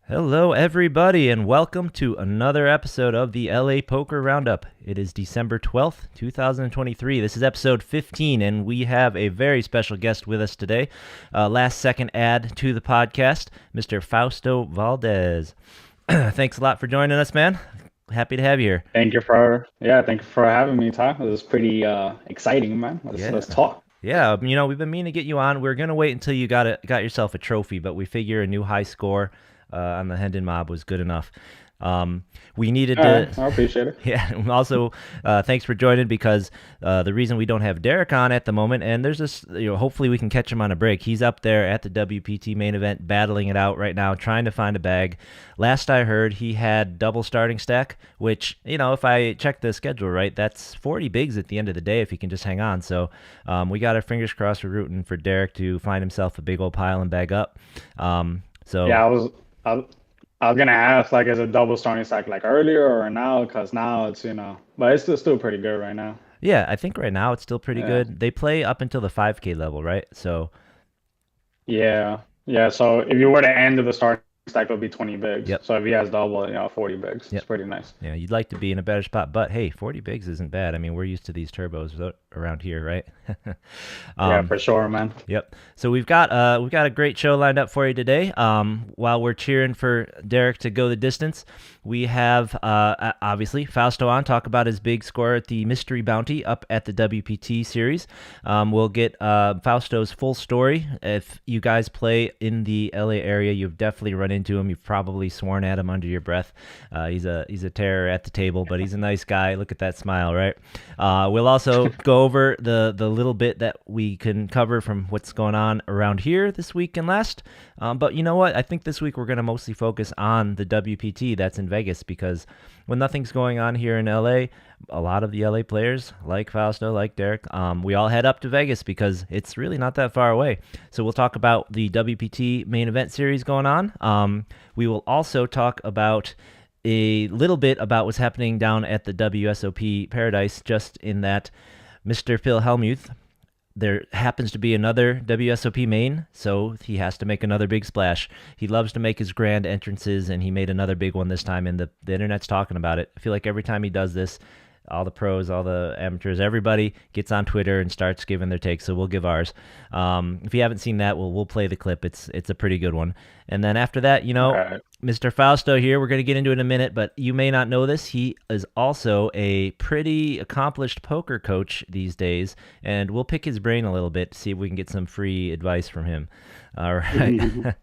Hello, everybody, and welcome to another episode of the LA Poker Roundup. It is December 12th, 2023. This is episode 15, and we have a very special guest with us today. Last second add to the podcast, Mr. Fausto Valdez. Thanks a lot for joining us, man. Happy to have you here. Thank you for having me, Ty. It was pretty exciting, man. Let's talk. Yeah, we've been meaning to get you on. We're gonna wait until you got yourself a trophy, but we figure a new high score on the Hendon Mob was good enough. We needed All to. right, I appreciate it. Yeah. And also, thanks for joining because the reason we don't have Derek on at the moment, and there's this, hopefully we can catch him on a break. He's up there at the WPT main event, battling it out right now, trying to find a bag. Last I heard, he had double starting stack, which, if I check the schedule right, that's 40 bigs at the end of the day if he can just hang on. So we got our fingers crossed. We're rooting for Derek to find himself a big old pile and bag up. Yeah, I was gonna ask, like, is it double starting stack like earlier or now? Because now it's but it's still pretty good right now. Yeah, I think right now it's still pretty Yeah, good. They play up until the 5K level, right? So yeah. So if you were to end of the starting stack, it would be 20 bigs. yep. So if he has double, 40 bigs. It's Yep. pretty nice. Yeah, you'd like to be in a better spot, but hey, 40 bigs isn't bad. I mean, we're used to these turbos around here, right? Yeah, um, for sure, man. Yep. So we've got a great show lined up for you today. While we're cheering for Derek to go the distance, we have obviously Fausto on talk about his big score at the Mystery Bounty up at the WPT series. We'll get Fausto's full story. If you guys play in the LA area, you've definitely run into him. You've probably sworn at him under your breath. He's a terror at the table, but he's a nice guy. Look at that smile, right? We'll also go over the little bit that we can cover from what's going on around here this week and last. But you know what? I think this week we're going to mostly focus on the WPT that's in Vegas, because when nothing's going on here in LA, a lot of the LA players, like Fausto, like Derek, we all head up to Vegas because it's really not that far away. So we'll talk about the WPT main event series going on. We will also talk about a little bit about what's happening down at the WSOP Paradise, just in that Mr. Phil Hellmuth, there happens to be another WSOP main, so he has to make another big splash. He loves to make his grand entrances, and he made another big one this time, and the internet's talking about it. I feel like every time he does this, all the pros, all the amateurs, everybody gets on Twitter and starts giving their takes. So we'll give ours. If you haven't seen that, we'll play the clip. It's a pretty good one. And then after that, All right. Mr. Fausto here, we're going to get into it in a minute, but you may not know this. He is also a pretty accomplished poker coach these days, and we'll pick his brain a little bit to see if we can get some free advice from him. All right.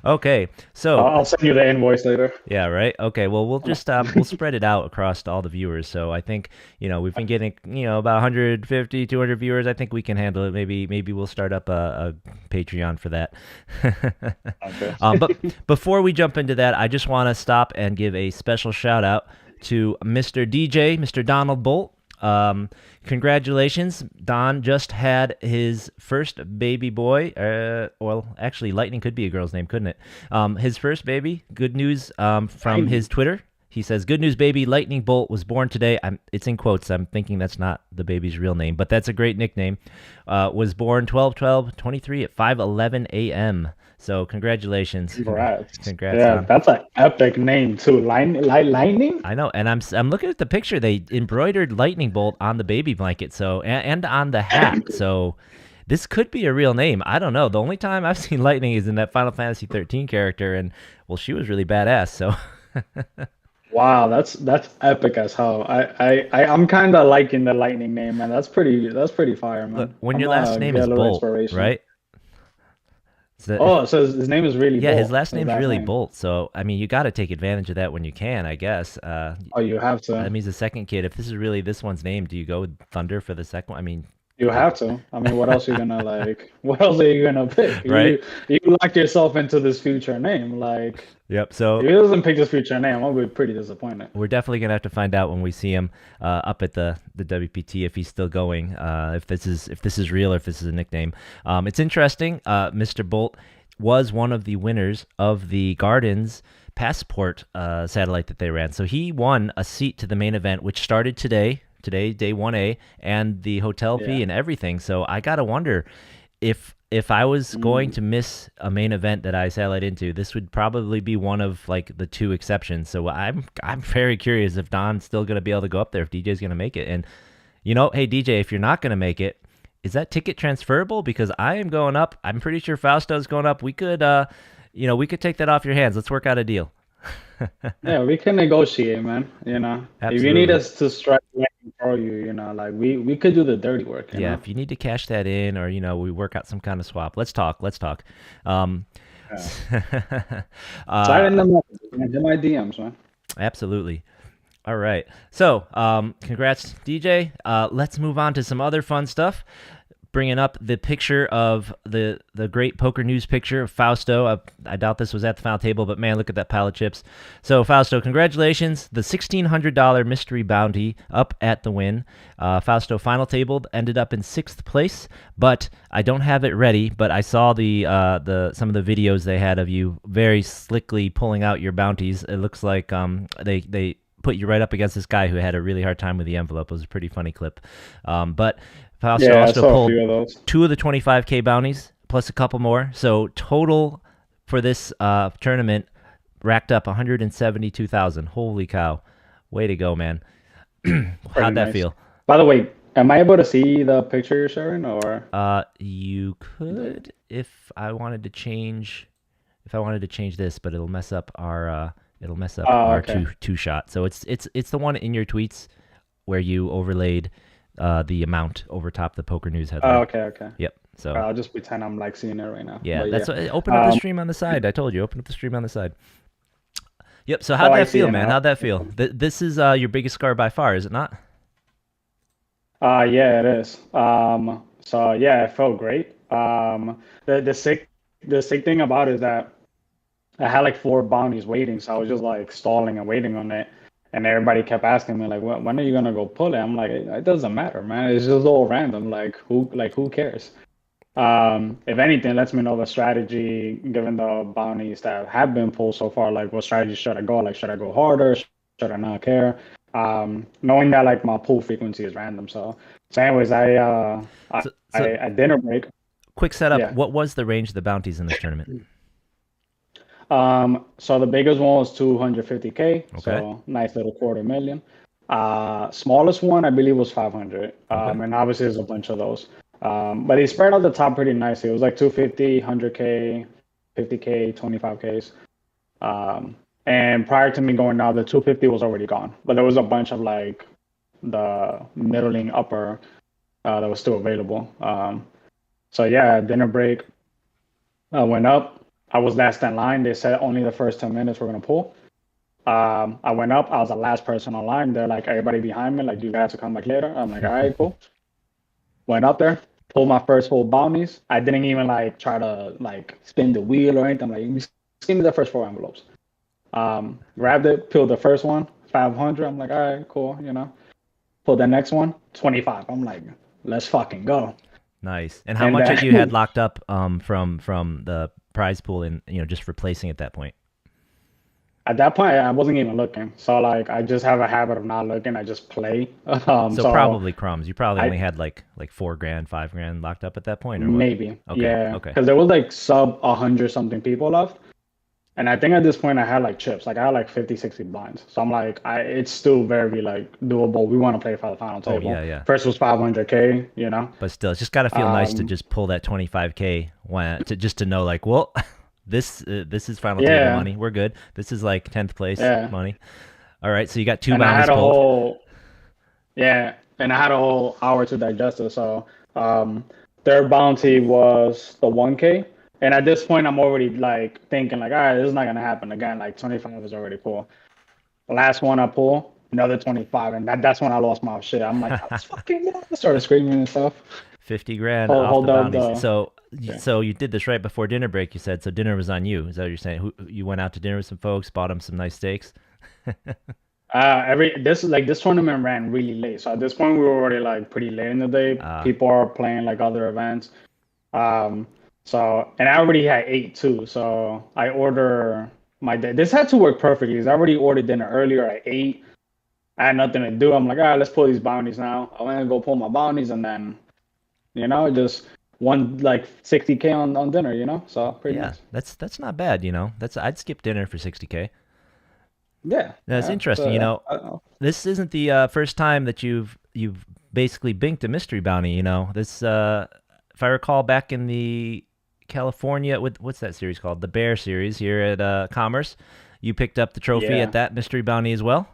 Okay. So I'll send you the invoice later. yeah, right. Okay. Well, we'll just we'll spread it out across all the viewers. So I think we've been getting about 150, 200 viewers. I think we can handle it. Maybe we'll start up a Patreon for that. Okay. But before we jump into that, I just want to stop and give a special shout out to Mr. DJ, Mr. Donald Bolt. Congratulations. Don just had his first baby boy. Well, actually, Lightning could be a girl's name, couldn't it? His first baby. Good news from his Twitter. He says, "Good news, baby. Lightning Bolt was born today." It's in quotes. I'm thinking that's not the baby's real name, but that's a great nickname. Was born 12/12/23 at 5:11 a.m. So congratulations. Congrats. Congrats, Yeah, Don. that's an epic name too. Lightning? I know, and I'm looking at the picture. They embroidered lightning bolt on the baby blanket, so and on the hat. So this could be a real name. I don't know. The only time I've seen lightning is in that Final Fantasy 13 character, and well, she was really badass. So Wow, that's epic as hell. I'm kind of liking the Lightning name, man. That's pretty fire, look, man. when I'm your last gonna name get is a little Bolt, inspiration. right? Oh, so his name is really Yeah, his Bolt. last His name's last really name. Bolt. So I mean, you got to take advantage of that when you can, I guess. Oh, you have That to. means the second kid. If this is really this one's name, do you go with Thunder for the second one? I mean, You have to. I mean, what else are you gonna like? What else are you gonna pick? right? You locked yourself into this future name. Like, Yep. if So he doesn't pick this future name, I'll be pretty disappointed. we're definitely gonna have to find out when we see him up at the WPT if he's still going. If this is real or if this is a nickname. It's interesting. Mr. Bolt was one of the winners of the Gardens Passport satellite that they ran. So he won a seat to the main event, which started today. Today, day 1A, and the hotel fee Yeah. and everything. So I gotta wonder if if I was going to miss a main event that I sailed into, this would probably be one of like the two exceptions. So I'm very curious if Don's still going to be able to go up there, if DJ's going to make it. And hey DJ, if you're not going to make it, is that ticket transferable? Because I am going up. I'm pretty sure Fausto's going up. We could we could take that off your hands. Let's work out a deal. Yeah, we can negotiate, man. Absolutely. If you need us to strike for you, like we could do the dirty work. Yeah, if you need to cash that in, or we work out some kind of swap. Let's talk. Slide in my DMs, man. Absolutely. All right. So, congrats, DJ. Let's move on to some other fun stuff. Bringing up the picture of the great poker news picture of Fausto. I doubt this was at the final table, but man, look at that pile of chips. So Fausto, congratulations. The $1,600 mystery bounty up at the Wynn. Fausto final tabled, ended up in 6th place, but I don't have it ready, but I saw some of the videos they had of you very slickly pulling out your bounties. It looks like they put you right up against this guy who had a really hard time with the envelope. It was a pretty funny clip. But Fausto also pulled 2 of the 25K bounties, plus a couple more. So total for this tournament racked up 172,000. Holy cow. Way to go, man. How'd that feel? By the way, am I able to see the picture you're sharing, or? You could if I wanted to change this, but it'll mess up our two shot. So it's the one in your tweets where you overlaid the amount over top the Poker News headline. Oh, okay. Yep. So I'll just pretend I'm like seeing it right now. Yeah, open up the stream on the side. I told you, open up the stream on the side. Yep. So how'd that feel, man? How'd that feel? This is your biggest score by far, is it not? Yeah, it is. So yeah, it felt great. The sick thing about it is that I had like 4 bounties waiting, so I was just like stalling and waiting on it. And everybody kept asking me like, when are you gonna go pull it? I'm like, it doesn't matter, man. It's just all random. Like who cares? If anything, lets me know the strategy, given the bounties that have been pulled so far. Like, what strategy should I go? Like, should I go harder? Should I not care? Knowing that like my pull frequency is random. So anyways, I dinner break. Quick setup. Yeah. What was the range of the bounties in this tournament? So the biggest one was 250K. Okay. So nice little $250,000. Smallest one I believe was 500. And obviously there's a bunch of those. But they spread out the top pretty nicely. It was like 250, 100K, 50K, 25Ks. And prior to me going down, the 250 was already gone. But there was a bunch of like the middling upper that was still available. So yeah, dinner break. I went up. I was last in line. They said only the first 10 minutes we're going to pull. I went up. I was the last person on line. They're like, everybody behind me, like, do you guys have to come back later? I'm like, all right, cool. Went up there, pulled my first 4 bounties. I didn't even like try to like spin the wheel or anything. I'm like, just give me the first 4 envelopes. Grabbed it, peeled the first one, 500. I'm like, all right, cool, Pulled the next one, 25. I'm like, let's fucking go. Nice. And how much had you had locked up from the prize pool and just replacing at that point? At that point, I wasn't even looking. So like, I just have a habit of not looking. I just play. So probably crumbs. You probably only had like $4,000, $5,000 locked up at that point, or maybe. Okay. Yeah. Okay. Because there was like sub 100 something people left, and I think at this point I had like chips. Like I had like 50, 60 blinds. So I'm like, it's still very like doable. We want to play for the final table. Oh yeah. First was 500K. But still, it's just got to feel nice to just pull that 25K to know like, well. This is final table money. We're good. This is like 10th place money. All right, so you got 2 bounties pulled. And I had a whole hour to digest it. So their bounty was the 1K. And at this point, I'm already like thinking like, all right, this is not gonna happen again. Like 25 is already cool. The last one I pull, another 25, and that's when I lost my shit. I'm like, let's fucking go. I started screaming and stuff. 50 grand off the bounties. So you did this right before dinner break, you said. So dinner was on you. Is that what you're saying? You went out to dinner with some folks, bought them some nice steaks? This tournament ran really late. So at this point, we were already like pretty late in the day. People are playing like other events. And I already had 8 too. So I order my day. This had to work perfectly because I already ordered dinner earlier at 8. I had nothing to do. I'm like, all right, let's pull these bounties now. I went to go pull my bounties and then, just won like 60K on dinner, you know? So pretty Yeah, nice. that's not bad, you know. That's I'd skip dinner for 60K. Yeah, That's yeah. interesting, So you yeah, know. I don't know. This isn't the first time that you've basically binked a mystery bounty, you know. This if I recall back in the California with what's that series called? The Bear series here at Commerce. You picked up the trophy at Yeah, that mystery bounty as well.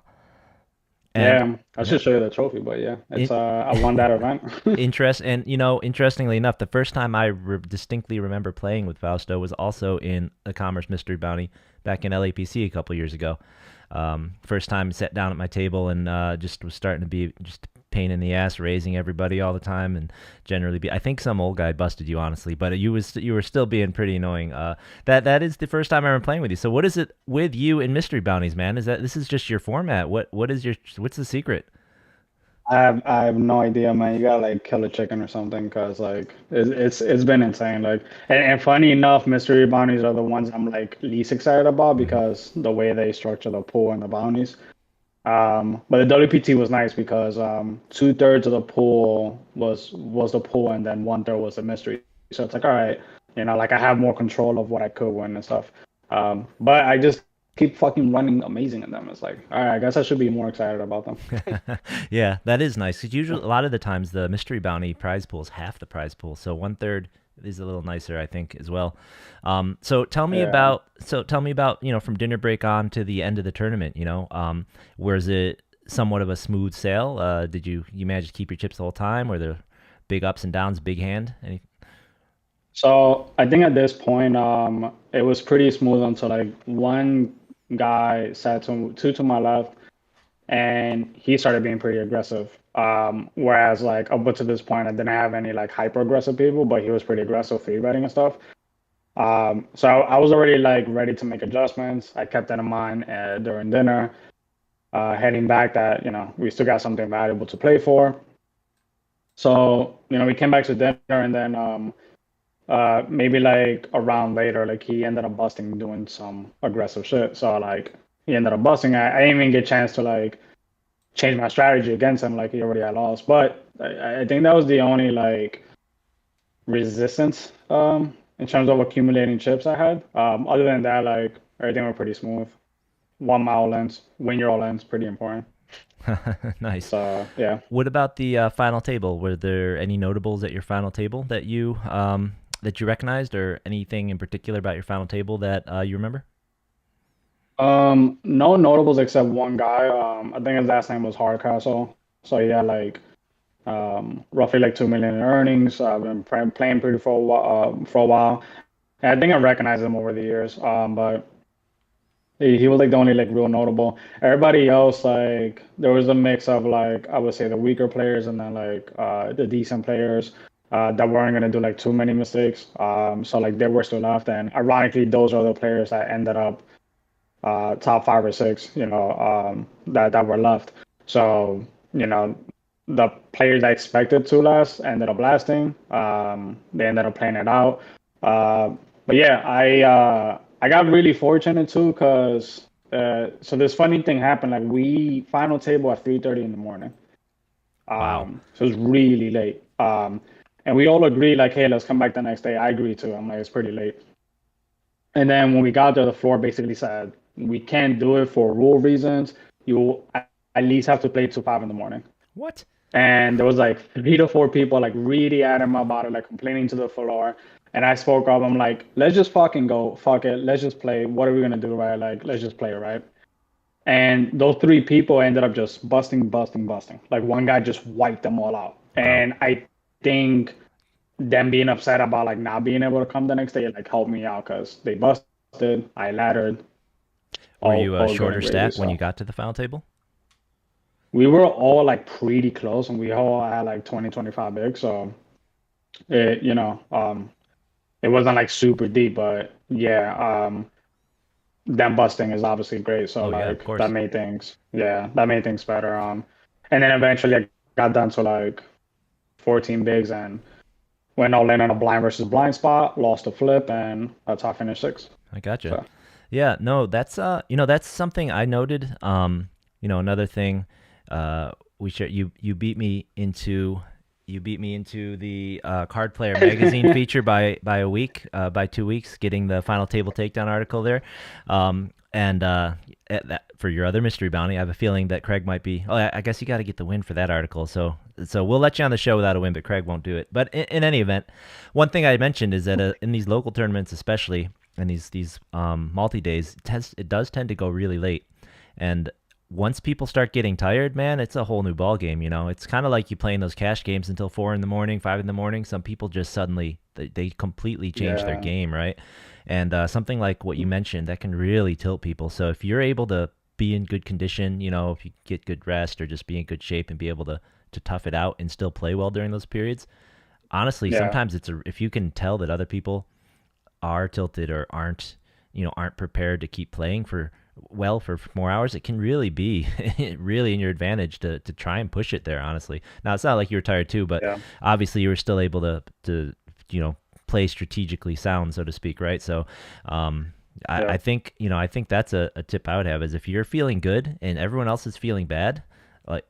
And yeah. I yeah, should show you the trophy, but yeah, it's in, I won that event. interest and you know, interestingly enough, the first time I distinctly remember playing with Fausto was also in a Commerce mystery bounty back in LAPC a couple years ago. First time I sat down at my table and just was starting to be just a pain in the ass, raising everybody all the time, and generally be. I think some old guy busted you honestly, but you were still being pretty annoying. That is the first time I remember playing with you. So what is it with you in mystery bounties, man? Is that this is just your format? What's the secret? I have no idea, man. You gotta like kill a chicken or something, because like it's been insane. Like, and funny enough, mystery bounties are the ones I'm like least excited about Hmm. because the way they structure the pool and the bounties. But the WPT was nice because 2/3 of the pool was the pool, and then 1/3 was the mystery. So it's like, all right, you know, like I have more control of what I could win and stuff. But I just keep fucking running amazing in them. It's like, all right, I guess I should be more excited about them. Yeah, that is nice. 'Cause usually, a lot of the times, the mystery bounty prize pool is half the prize pool, so one third is a little nicer, I think, as well. Yeah. So tell me about from dinner break on to the end of the tournament. Was it somewhat of a smooth sail? Did you manage to keep your chips the whole time? Were there big ups and downs, big hand? So I think at this point, it was pretty smooth until like one guy sat two to my left, and he started being pretty aggressive. Whereas like up to this point, I didn't have any like hyper aggressive people, but he was pretty aggressive free betting and stuff. So I was already like ready to make adjustments. I kept that in mind during dinner, heading back that we still got something valuable to play for. So we came back to dinner, and then maybe like a round later, like he ended up busting doing some aggressive shit. So like he ended up busting. I didn't even get a chance to like change my strategy against him. Like he already had lost. But I think that was the only like resistance in terms of accumulating chips I had. Other than that, like everything was pretty smooth. 1 mile lengths, win your all ends, pretty important. Nice. So yeah. What about the final table? Were there any notables at your final table that you recognized, or anything in particular about your final table that you remember? No notables except one guy. I think his last name was Hardcastle. So he had like roughly like 2 million in earnings. I've been playing pretty for a while. And I think I recognized him over the years. But he was like the only like real notable. Everybody else, like there was a mix of like I would say the weaker players and then like the decent players that weren't gonna do like too many mistakes. So like they were still left, and ironically, those are the players that ended up top five or six, that were left. So, the players I expected to last ended up lasting. They ended up playing it out. Uh, but yeah, I got really fortunate too because so this funny thing happened. Like we final table at 3:30 in the morning. Wow. So it was really late. And we all agreed like, hey, let's come back the next day. I agree too. I'm like, it's pretty late. And then when we got there, the floor basically said, we can't do it for rule reasons. You at least have to play till 5 in the morning. What? And there was like 3 to 4 people like really adamant about it, like complaining to the floor. And I spoke up. I'm like, let's just fucking go. Fuck it. Let's just play. What are we gonna do, right? Like, let's just play, right? And those 3 people ended up just busting, busting, busting. Like one guy just wiped them all out. Wow. And I think them being upset about like not being able to come the next day like helped me out because they busted, I laddered, Were all you a all good shorter and gravy. stack when you So got to the final table? we were all like pretty close, and we all had like 20, 25 bigs. So it it wasn't like super deep, but yeah, them busting is obviously great. So Oh yeah, of like that course. made things, yeah, that made things better. And then eventually I got down to like 14 bigs and went all in on a blind versus blind spot, lost a flip, and that's how I finished sixth. I gotcha. So Yeah, no, that's something I noted. Another thing, we share you beat me into You beat me into the Card Player Magazine feature by a week, by 2 weeks, getting the final table takedown article there. And for your other mystery bounty, I have a feeling that Craig might be. Oh, I guess you got to get the win for that article. So we'll let you on the show without a win, but Craig won't do it. But in any event, one thing I mentioned is that in these local tournaments, especially in these multi days, it does tend to go really late, and once people start getting tired, man, it's a whole new ball game. It's kind of like you playing those cash games until 4 in the morning, 5 in the morning. Some people just suddenly they completely change their Yeah. game, right? And something like what you mentioned that can really tilt people. So if you're able to be in good condition, if you get good rest or just be in good shape and be able to tough it out and still play well during those periods, honestly, Yeah. sometimes if you can tell that other people are tilted or aren't prepared to keep playing for more hours, it can really be really in your advantage to try and push it there, honestly. Now it's not like you were tired too, but Yeah. obviously you were still able to play strategically sound, so to speak, right? So I Yeah. think I think that's a tip I would have, is if you're feeling good and everyone else is feeling bad, like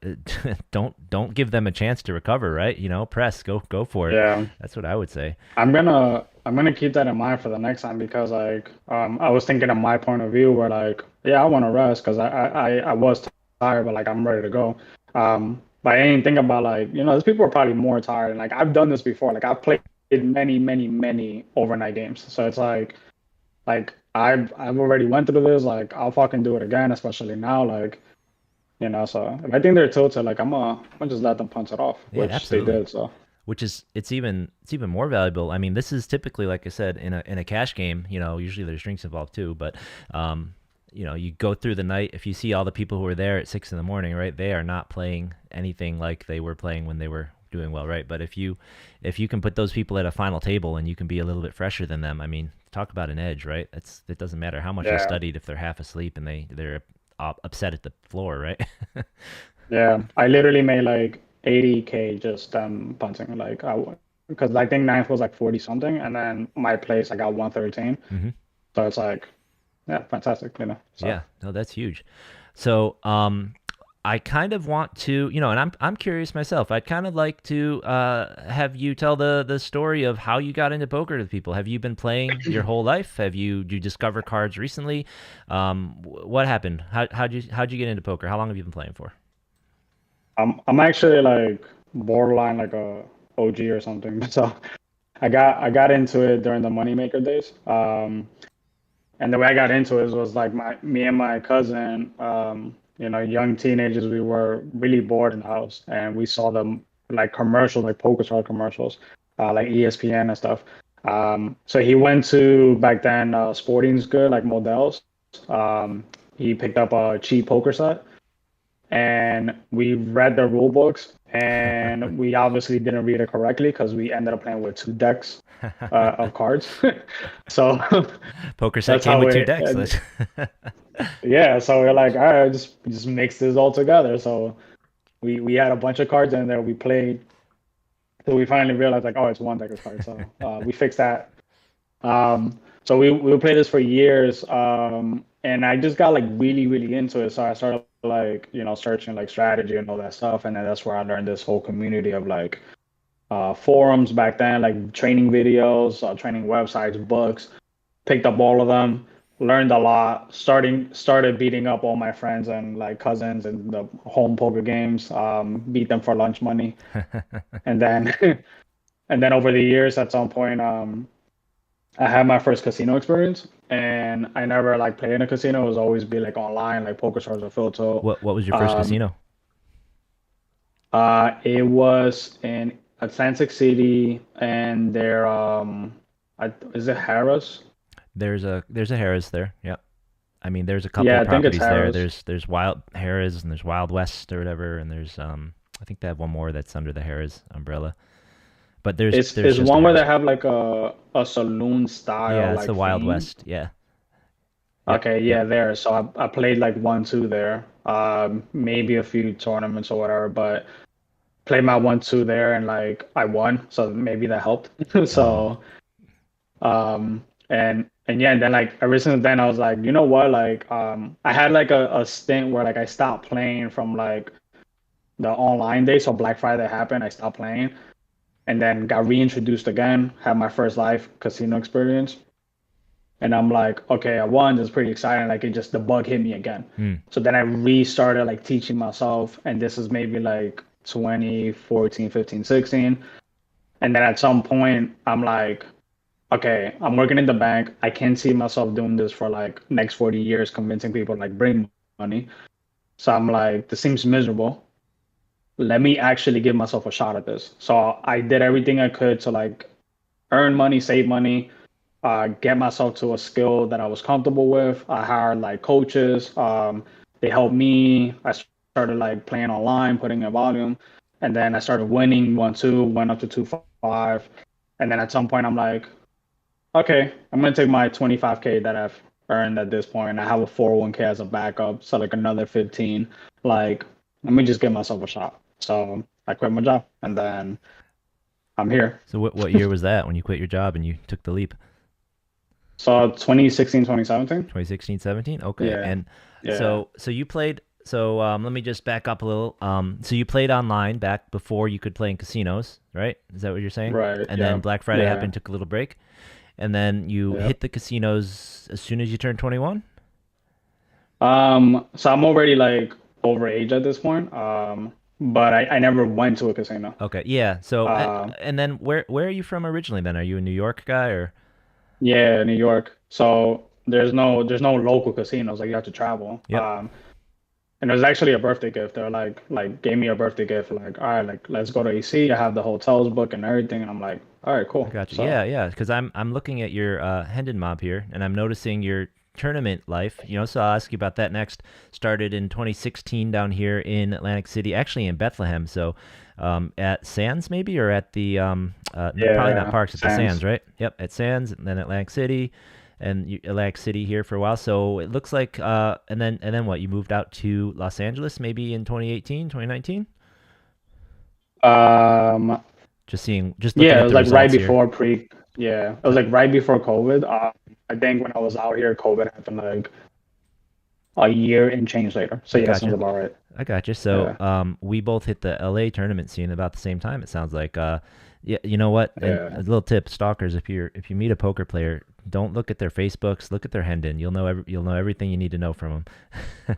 don't give them a chance to recover, right? Press, go for it. Yeah. That's what I would say. I'm gonna keep that in mind for the next time because like I was thinking of my point of view where like yeah I want to rest because I was tired but like I'm ready to go. But I didn't think about like these people are probably more tired and like I've done this before, like I've played many overnight games, so it's like I've already went through this, like I'll fucking do it again, especially now, like so if I think they're tilted, like I'm gonna just let them punch it off, Yeah, which they absolutely. did. So Which is it's even more valuable. I mean, this is typically, like I said, in a cash game. Usually there's drinks involved too, but um, you go through the night. If you see all the people who are there at 6 in the morning, right, they are not playing anything like they were playing when they were doing well, right? But if you can put those people at a final table and you can be a little bit fresher than them, I mean, talk about an edge, right? It doesn't matter how much they yeah. studied if they're half asleep and they're upset at the floor, right? Yeah, I literally made like 80K just punting. Like because I think ninth was like 40 something, and then my place I got 113. hmm So it's like, yeah, fantastic. So Yeah, no, that's huge. So, I kind of want to, and I'm curious myself. I'd kind of like to have you tell the story of how you got into poker to people. Have you been playing your whole life? Did you discover cards recently? What happened? How'd you get into poker? How long have you been playing for? I'm actually like borderline like a OG or something. So I got into it during the Moneymaker days. And the way I got into it was like me and my cousin, young teenagers, we were really bored in the house and we saw them like commercials, like PokerStars commercials, like ESPN and stuff. So he went to back then Sporting's Good, like Models. He picked up a cheap poker set and we read the rule books and we obviously didn't read it correctly because we ended up playing with two decks of cards. So Poker set that's came how with two we decks. yeah, so we're like, all right, just mix this all together. So we had a bunch of cards in there. We played till we finally realized like, oh, it's one deck of cards. So we fixed that. So we would play this for years. And I just got like really into it. So I started like searching like strategy and all that stuff. And then that's where I learned this whole community of like forums back then, like training videos, training websites, books, picked up all of them, learned a lot, started beating up all my friends and like cousins in the home poker games, beat them for lunch money. And then and then over the years at some point, I had my first casino experience and I never like played in a casino. It was always be like online, like PokerStars or Filto. What was your first Um, casino? it was in Atlantic City and is it Harris? There's a Harris there. Yeah. I mean, there's a couple Yeah, of I think it's properties there. Harris. There's Wild Harris and there's Wild West or whatever, and there's I think they have one more that's under the Harris umbrella. But there's It's there's is just a one where they Harris. have like a saloon style Yeah, it's the like Wild theme. West. Yeah. Yep. Okay, Yep. yeah, there. So I played like 1, 2 there. Maybe a few tournaments or whatever, but played my 1, 2 there and like I won, so maybe that helped. Oh. So and yeah, and then like ever since then I was like, you know what? Like I had like a stint where like I stopped playing from like the online day. So Black Friday happened, I stopped playing. and then got reintroduced again, had my first live casino experience. And I'm like, okay, I won. It's pretty exciting. Like it just the bug hit me again. Hmm. So then I restarted like teaching myself, and this is maybe like 2014, 15, 16. And then at some point, I'm like, okay, I'm working in the bank. I can't see myself doing this for like next 40 years, convincing people to like bring money. So I'm like, this seems miserable. Let me actually give myself a shot at this. So I did everything I could to like earn money, save money, get myself to a skill that I was comfortable with. I hired like coaches. They helped me. I started like playing online, putting in volume, and then I started winning 1-2, went up to 2-5, and then at some point I'm like, okay, I'm gonna take my 25K that I've earned at this point. I have a 401k as a backup, so like another 15. Like, let me just give myself a shot. So I quit my job, and then I'm here. So what year was that when you quit your job and you took the leap? So 2016, 2017. 2016, 17? Okay. Yeah, And yeah, so you played so let me just back up a little. So you played online back before you could play in casinos, right? Is that what you're saying? right, And yeah, then Black Friday yeah, happened, took a little break, and then you yeah. hit the casinos as soon as you turned 21? So I'm already like over age at this point. But I never went to a casino. Okay. Yeah. So Um, and then where are you from originally then? Are you a New York guy or yeah, New York. So there's no local casinos. Like you have to travel. Yep. And it was actually a birthday gift. They're like gave me a birthday gift. Like, all right, like let's go to AC. I have the hotels booked and everything. And I'm like, all right, I cool. got you. So Yeah, yeah. Because I'm looking at your Hendon mob here, and I'm noticing your tournament life. So I'll ask you about that next. Started in 2016 down here in Atlantic City, actually in Bethlehem. So at Sands maybe, or at the no, probably not yeah, Parks, at the Sands, Sands. right? Yep, at Sands, and then Atlantic City, and Atlantic City here for a while. So it looks like and then what? You moved out to Los Angeles maybe in 2018, 2019. Um, Just looking yeah, it at was the like right results here. before pre. Yeah, it was like right before COVID. I think when I was out here, COVID happened like a year and change later. So I yeah, sounds gotcha. about right. I got you. So, Yeah, we both hit the LA tournament scene about the same time. It sounds like. Yeah, you know what? And a yeah, little tip, stalkers: if you meet a poker player, don't look at their Facebooks. Look at their Hendon. You'll know everything you need to know from them.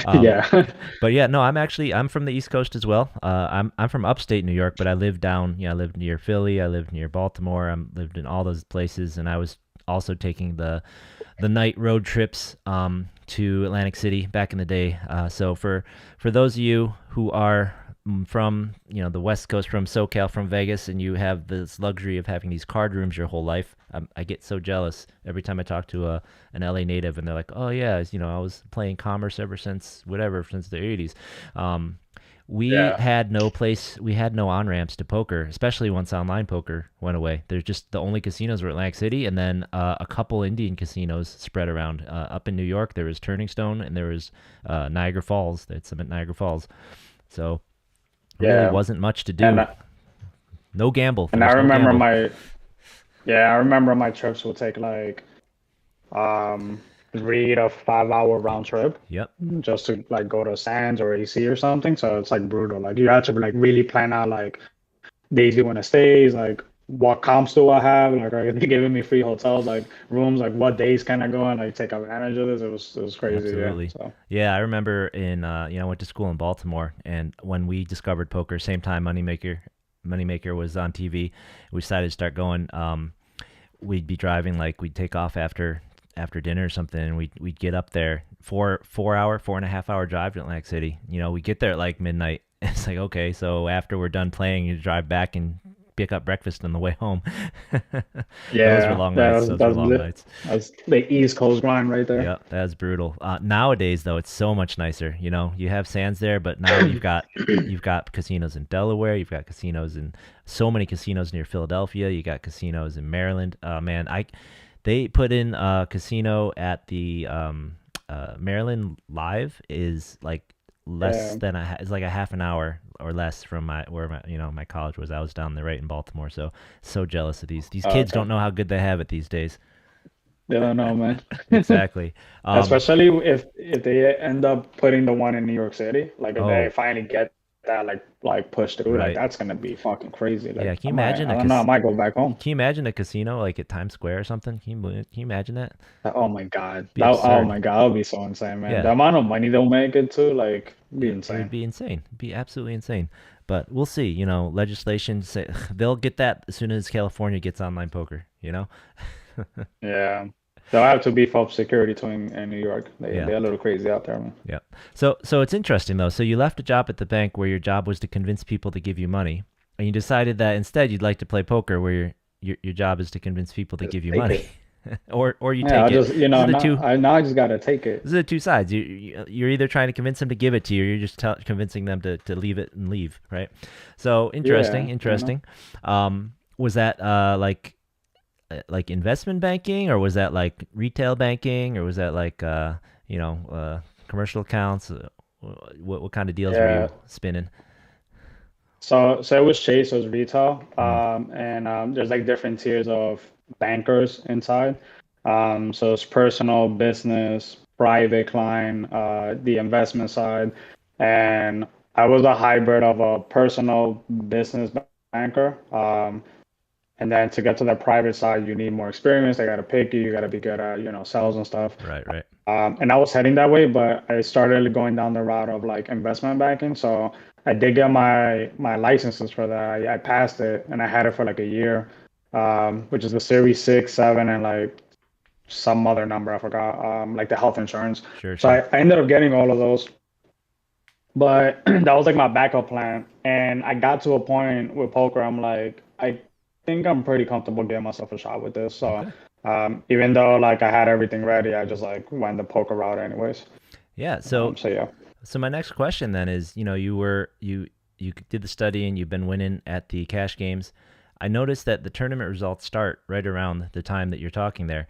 um, yeah, but yeah, no, I'm from the East Coast as well. I'm from upstate New York, but I live down. I lived near Philly. I lived near Baltimore. I lived in all those places, and I was also taking the night road trips to Atlantic City back in the day. So for those of you who are from the West Coast, from SoCal, from Vegas, and you have this luxury of having these card rooms your whole life, I get so jealous every time I talk to an LA native, and they're like, "Oh yeah, I was playing Commerce ever since whatever, since the '80s." Um, we yeah, had no place, we had no on ramps to poker, especially once online poker went away. There's just the only casinos were Atlantic City, and then a couple Indian casinos spread around. Up in New York, there was Turning Stone, and there was Niagara Falls. That's some at Niagara Falls. So really yeah. wasn't much to And do. No gamble. There and I was no remember gamble. my yeah, I remember my trips would take like um 3 to 5 hour round trip Yep. just to like go to Sands or AC or something. So it's like brutal. Like you have to like really plan out like days you want to stay, like what comps do I have? Like are they giving me free hotels, like rooms, like what days can I go and like take advantage of this? It was crazy, yeah. Absolutely. So Yeah, I remember I went to school in Baltimore, and when we discovered poker, same time Moneymaker was on TV, we decided to start going. We'd be driving, like we'd take off after dinner or something, and we'd get up there, 4.5 hour drive to Atlantic City. We get there at like midnight. It's like, okay, so after we're done playing, you drive back and pick up breakfast on the way home. Those were yeah, long nights. Those were long nights. that's the East Coast grind right there. Yeah, that's brutal. Nowadays, though, it's so much nicer. You have Sands there, but now you've got casinos in Delaware. You've got casinos in so many casinos near Philadelphia. You got casinos in Maryland. Man, they put in a casino at the Maryland Live is like less Yeah, than it's like a half an hour or less from my college was. I was down there right in Baltimore, so jealous of these kids. okay. Don't know how good they have it these days. They don't know, man. Exactly. Um, Especially if they end up putting the one in New York City, like if they oh, finally get that like push through, like Right. that's gonna be fucking crazy. Yeah. Like I don't know, I might go back home. Can you imagine a casino like at Times Square or something? Can you imagine that? Oh my God. Be Oh absurd. my God, that would be so insane, man. Yeah. The amount of money they'll make it too, like, be It would insane. be insane. It'd be absolutely insane. But we'll see. Legislation say they'll get that as soon as California gets online poker. Yeah. They'll have to beef up security too in New York. Yeah. They're a little crazy out there, man. Yeah. So it's interesting though. So you left a job at the bank where your job was to convince people to give you money, and you decided that instead you'd like to play poker where your job is to convince people to Just give you take money. it. or you Yeah, take I it. just These are the two. now I just gotta take it. These are the two sides. You're either trying to convince them to give it to you, or you're just convincing them to leave it and leave, right? So interesting, Yeah. interesting. Was that like investment banking, or was that like retail banking, or was that like commercial accounts? What kind of deals were you Yeah. spinning? So it was Chase, it was retail, Mm, and there's like different tiers of bankers inside. So it's personal, business, private client, the investment side, and I was a hybrid of a personal business banker. And then to get to the private side, you need more experience. They got to pick you. You got to be good at, sales and stuff. right, right. And I was heading that way, but I started going down the route of like investment banking. So I did get my licenses for that. I passed it and I had it for like a year, which is the Series 6, 7, and like some other number I forgot, like the health insurance. Sure, So sure. I ended up getting all of those, but that was like my backup plan. And I got to a point with poker, I'm like, I think I'm pretty comfortable getting myself a shot with this. So Okay. even though like I had everything ready, I just like went the poker route anyways. Yeah. So So yeah. so my next question then is, you did the study and you've been winning at the cash games. I noticed that the tournament results start right around the time that you're talking there.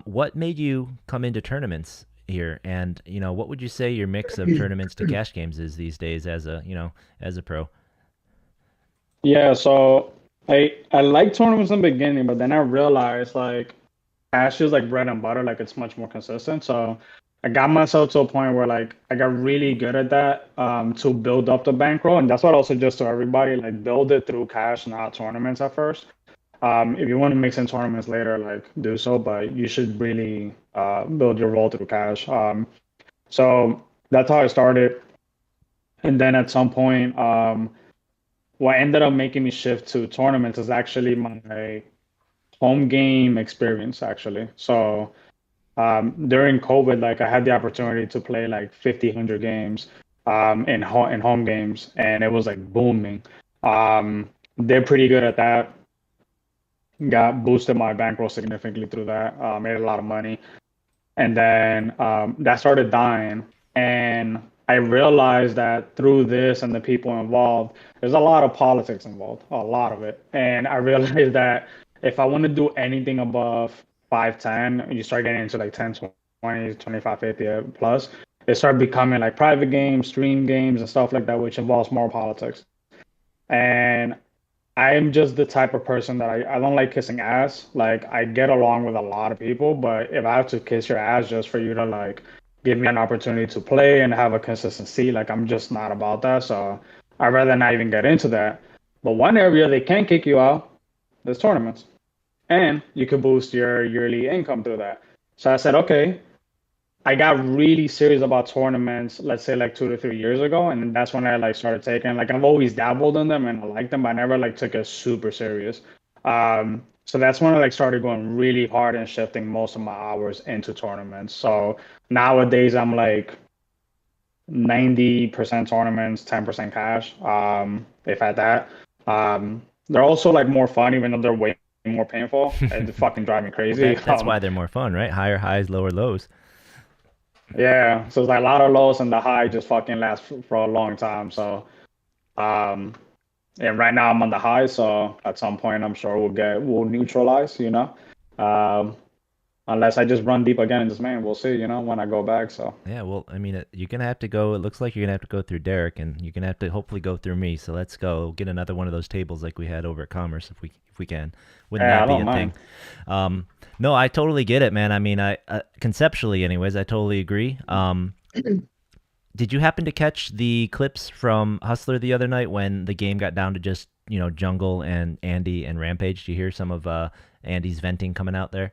What made you come into tournaments here? And, what would you say your mix of tournaments to cash games is these days as a pro? Yeah, so I like tournaments in the beginning, but then I realized like Ash is like bread and butter, like it's much more consistent. So I got myself to a point where like I got really good at that to build up the bankroll. And that's what I also just to everybody, like build it through cash, not tournaments at first. If you want to mix in tournaments later, like do so, but you should really build your roll through cash. So that's how I started. And then at some point, what ended up making me shift to tournaments is actually my home game experience, actually. So during COVID, like I had the opportunity to play like 50, 100 games in home games, and it was like booming. They're pretty good at that. Got boosted my bankroll significantly through that. Made a lot of money, and then that started dying, and I realized that through this and the people involved, there's a lot of politics involved, a lot of it. And I realized that if I want to do anything above 510, you start getting into like 10, 20, 25, 50 plus, they start becoming like private games, stream games, and stuff like that, which involves more politics. And I am just the type of person that I don't like kissing ass. Like I get along with a lot of people, but if I have to kiss your ass just for you to like give me an opportunity to play and have a consistency, like I'm just not about that. So I'd rather not even get into that. But one area they can kick you out is tournaments. And you could boost your yearly income through that. So I said, okay, I got really serious about tournaments, let's say like 2 to 3 years ago, and that's when I like started taking like I've always dabbled in them and I like them, but I never like took it super serious. So that's when I like started going really hard and shifting most of my hours into tournaments. So nowadays I'm like 90% tournaments, 10% cash, if at that. They're also like more fun, even though they're way more painful. It fucking drive me Well, crazy. that's why they're more fun, right? Higher highs, lower lows. Yeah, so it's like a lot of lows and the high just fucking lasts for a long time. So, um, and right now I'm on the high, so at some point I'm sure we'll neutralize. Um, unless I just run deep again in this main, we'll see, when I go back. So, Yeah, well, I mean, you're gonna have to go. It looks like you're gonna have to go through Derek, and you're gonna have to hopefully go through me. So let's go get another one of those tables like we had over at Commerce, if we can. Wouldn't yeah, that I be don't a thing? mind. No, I totally get it, man. I mean, I conceptually, anyways, I totally agree. Did you happen to catch the clips from Hustler the other night when the game got down to just, Jungle and Andy and Rampage? Did you hear some of Andy's venting coming out there?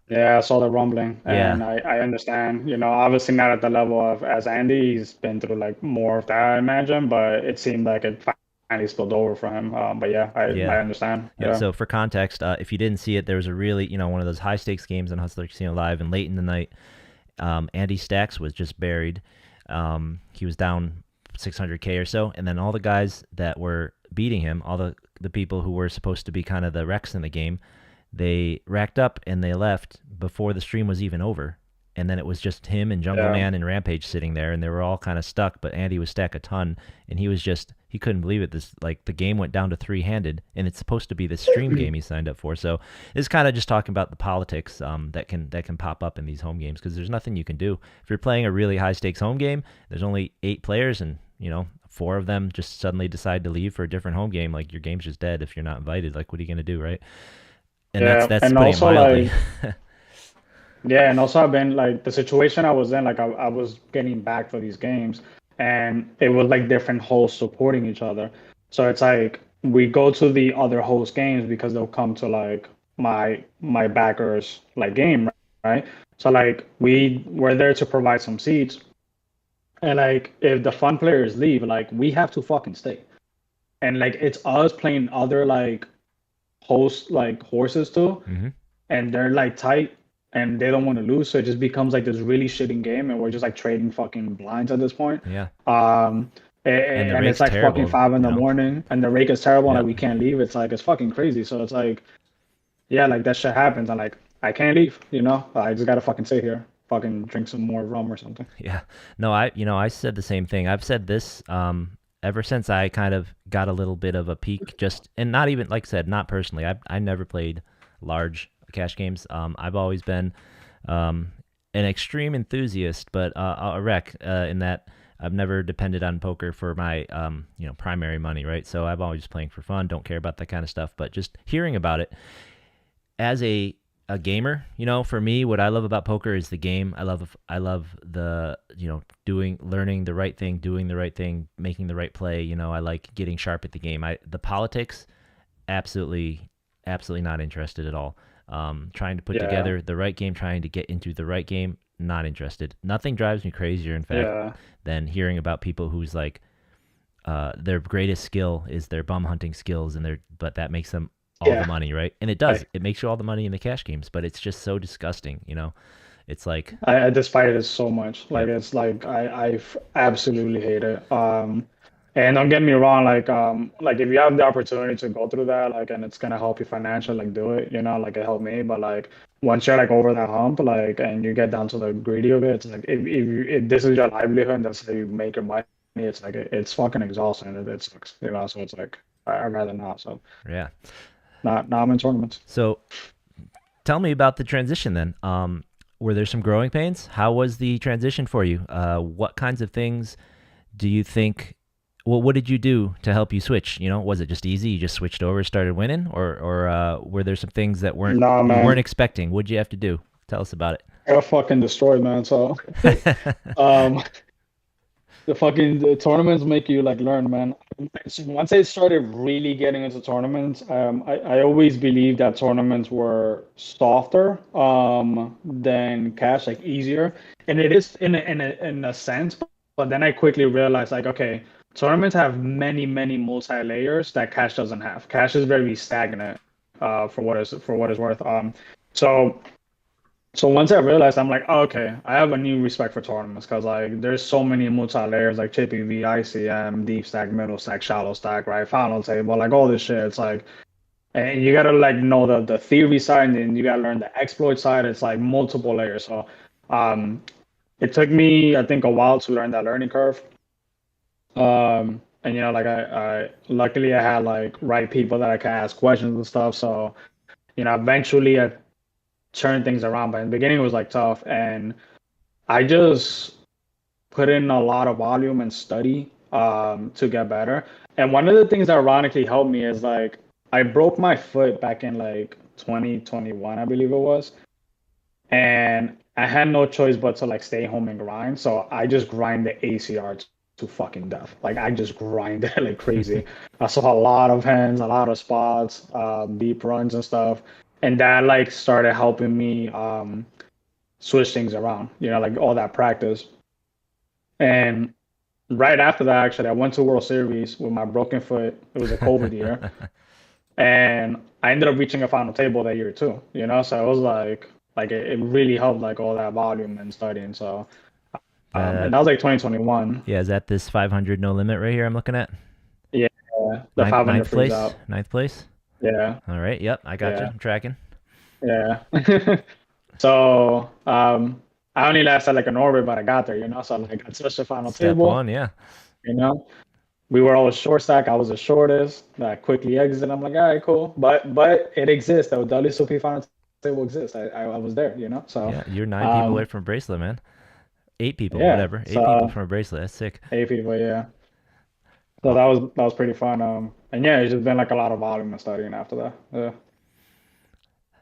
Yeah, I saw the rumbling, Yeah. and I understand. Obviously not at the level of as Andy. He's been through like more of that, I imagine, but it seemed like it finally spilled over for him. But yeah, I Yeah. understand. Yep. Yeah. So for context, if you didn't see it, there was a really, one of those high stakes games on Hustler Casino Live, and late in the night, Andy Stacks was just buried. He was down 600K or so, and then all the guys that were beating him, all the people who were supposed to be kind of the wrecks in the game, they racked up and they left before the stream was even over. And then it was just him and Jungle Yeah. Man and Rampage sitting there, and they were all kind of stuck. But Andy was stacked a ton, and he couldn't believe it. This like the game went down to three-handed, and it's supposed to be the stream game he signed up for. So it's kind of just talking about the politics that can pop up in these home games because there's nothing you can do if you're playing a really high-stakes home game. There's only 8 players, and four of them just suddenly decide to leave for a different home game. Like your game's just dead if you're not invited. Like what are you gonna do, right? And that's Yeah, that's and putting it also mildly. like yeah, and also I've been like the situation I was in, like I was getting back for these games, and it was like different hosts supporting each other. So it's like we go to the other host games because they'll come to like my backers like game, right? So like we were there to provide some seats, and like if the fun players leave, like we have to fucking stay. And like it's us playing other like host like horses too, hmm and they're like tight and they don't want to lose. So it just becomes like this really shitting game, and we're just like trading fucking blinds at this point. Yeah, and the And it's rake's like fucking terrible. 5 in the morning, and the rake is terrible, and like Yep. we can't leave. It's like it's fucking crazy. So it's like, yeah, like that shit happens, and like I can't leave. I just gotta fucking sit here, fucking drink some more rum or something. Yeah. No, I said the same thing. I've said this ever since I kind of got a little bit of a peek just and not even like I said, not personally. I never played large cash games. I've always been um an extreme enthusiast, but a wreck in that I've never depended on poker for my primary money, right? So I've always just playing for fun, don't care about that kind of stuff, but just hearing about it as a gamer, for me, what I love about poker is the game. I love the learning the right thing, doing the right thing, making the right play. I like getting sharp at the game. The politics, absolutely, absolutely not interested at all. Trying to put Yeah, together the right game, trying to get into the right game, not interested. Nothing drives me crazier, in fact, yeah, than hearing about people who's like their greatest skill is their bum hunting skills, but that makes them all the yeah. money, right? And it I does. It makes you all the money in the cash games, but it's just so disgusting. It's like, I despise it so much. Like yep, it's like I absolutely hate it. And don't get me wrong, like if you have the opportunity to go through that, like and it's gonna help you financially, like do it, like it helped me. But like once you're like over that hump, like and you get down to the greedy of it, it's like if this is your livelihood and that's how you make your money, it's like it's fucking exhausting. It sucks, so it's like I'd rather not. So yeah. not now I'm in tournaments. So tell me about the transition then. Were there some growing pains? How was the transition for you? What kinds of things do you think? Well, what did you do to help you switch? Was it just easy? You just switched over, started winning, or were there some things that weren't Nah, you weren't man, expecting? What'd you have to do? Tell us about I got fucking destroyed, man. So it. um. The tournaments make you like learn, man. So once I started really getting into tournaments, I always believed that tournaments were softer than cash, like easier, and it is in a sense. But then I quickly realized, like, okay, tournaments have many multi layers that cash doesn't have. Cash is very stagnant, for what is worth. So. So once I realized, I'm like, oh, okay, I have a new respect for tournaments because like there's so many multi-layers like Chippy V, ICM, deep stack, middle stack, shallow stack, right? Final table, like all this shit. It's like, and you gotta like know the theory side, and then you gotta learn the exploit side. It's like multiple layers. So, um, it took me, I think, a while to learn that learning curve. And like I luckily I had like right people that I could ask questions and stuff. So, eventually I turned things around. But in the beginning, it was like tough, and I just put in a lot of volume and study to get better. And one of the things that ironically helped me is like I broke my foot back in like 2021, I believe it was. And I had no choice but to like stay home and grind. So I just grind the ACR to fucking death. Like I just grind it like crazy. I saw a lot of hands, a lot of spots, deep runs and stuff. And that like started helping me switch things around, like all that practice. And right after that, actually, I went to World Series with my broken foot. It was a COVID year. And I ended up reaching a final table that year too. So it was like it really helped like all that volume and studying. So and That that was like 2021. yeah, is that this 500 no limit right here I'm looking at? Yeah, the 500 Ninth freeze place, out. ninth place. Yeah, All right, yep, I got you. yeah, I'm tracking. yeah. So I only lasted like an orbit, but I got there. So like I touched the final Step table. one, yeah. You know, we were all short stack. I was the shortest. I quickly exited. I'm like, all right, cool. But it exists. The WSOP final table exists. I was there. So Yeah, you're 9 people away um from a bracelet, man. 8 people, yeah. whatever. 8 people So from a bracelet. That's sick. 8 people, yeah. So Oh, that was pretty fun. And yeah, it's just been like a lot of volume and studying after that. Yeah.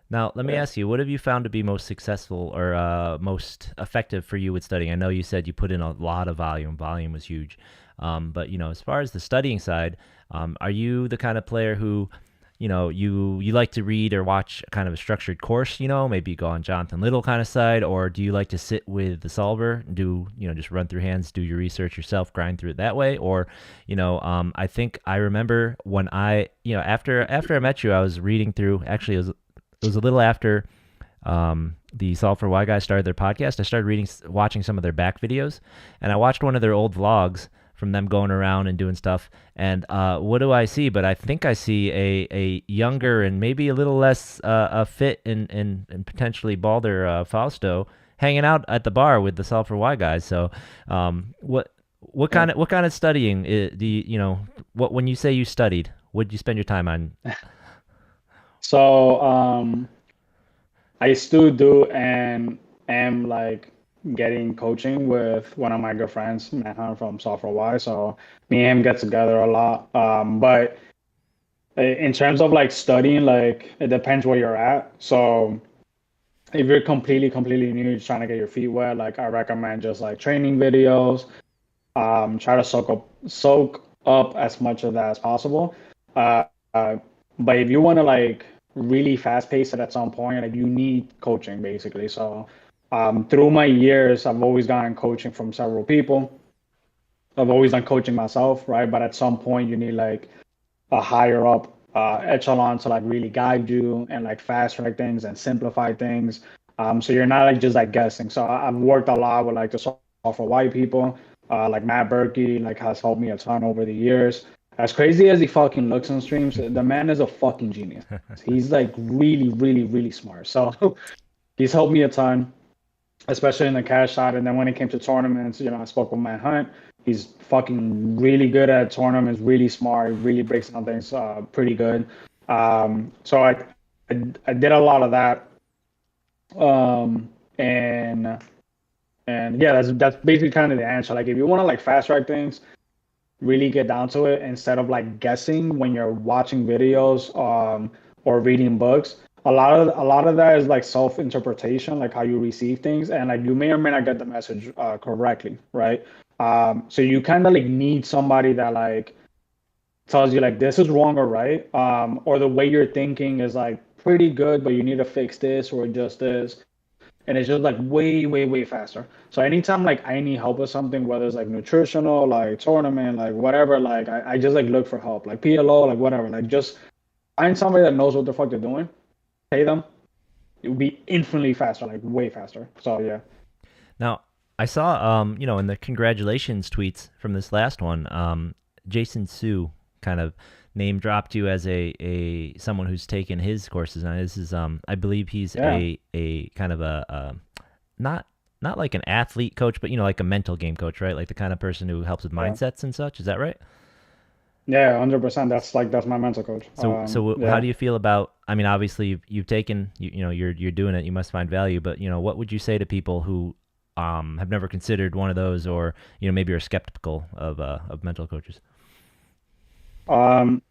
now let me Yeah. ask you, what have you found to be most successful or most effective for you with studying? I know you said you put in a lot of volume. Volume was huge. But as far as the studying side, are you the kind of player who you like to read or watch kind of a structured course, maybe go on Jonathan Little kind of side, or do you like to sit with the solver and do, just run through hands, do your research yourself, grind through it that way? Or, I think I remember when after I met you, I was reading through, actually it was a little after the Solve for Why guys started their podcast. I started watching some of their back videos, and I watched one of their old vlogs from them going around and doing stuff. And what do I see? But I think I see a younger and maybe a little less fit and potentially balder Fausto hanging out at the bar with the Solve for Why guys. So Yeah. what kind of studying do what when you say you studied? What did you spend your time on? So I still do and am like getting coaching with one of my good friends, Mahan from Software Y. So me and him get together a lot. But in terms of like studying, like it depends where you're at. So if you're completely new, just trying to get your feet wet, like I recommend just like training videos. Try to soak up as much of that as possible. Uh, uh, but if you want to like really fast pace it at some point, like you need coaching basically. So through my years, I've always gotten coaching from several people. I've always done coaching myself, right? But at some point, you need like a higher up echelon to like really guide you and like fast track things and simplify things. So you're not like just like guessing. So I've worked a lot with like the software white people, like Matt Berkey, like has helped me a ton over the years. As crazy as he fucking looks on streams, the man is a fucking genius. He's like really smart. So he's helped me a ton, especially in the cash side. And then when it came to tournaments, I spoke with Matt Hunt. He's fucking really good at tournaments, really smart, really breaks down things pretty good. So I did a lot of that. Um, and and yeah, that's basically kind of the answer. Like if you want to like fast track things, really get down to it instead of like guessing when you're watching videos or reading books. A lot of that is like self-interpretation, like how you receive things, and like you may or may not get the message correctly, right? So you kind of like need somebody that like tells you like this is wrong or right, or the way you're thinking is like pretty good, but you need to fix this or just this, and it's just like way faster. So anytime like I need help with something, whether it's like nutritional, like tournament, like whatever, like I just like look for help, like PLO, like whatever, like just find somebody that knows what the fuck they're doing, pay them. It would be infinitely faster, like way faster. So yeah. Now, I saw, in the congratulations tweets from this last one, Jason Su kind of name dropped you as a someone who's taken his courses. Now, this is, I believe he's Yeah. a kind of not not like an athlete coach, but like a mental game coach, right? Like the kind of person who helps with Yeah. mindsets and such. Is that right? Yeah, 100%. That's my mental coach. So how Yeah. do you feel about? I mean, obviously you've taken, you're doing it. You must find value, but what would you say to people who have never considered one of those, or maybe are skeptical of mental coaches? Um,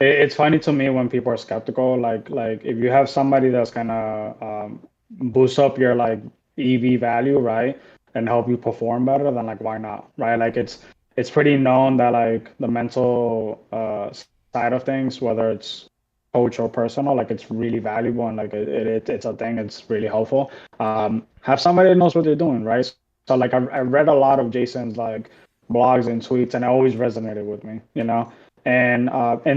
it's funny to me when people are skeptical. Like if you have somebody that's gonna boost up your like EV value, right, and help you perform better, then like why not, right? Like it's pretty known that like the mental side of things, whether it's coach or personal, like it's really valuable and like it's a thing. It's really helpful. Have somebody that knows what they're doing, right? So like I read a lot of Jason's like blogs and tweets, and it always resonated with me, you know. And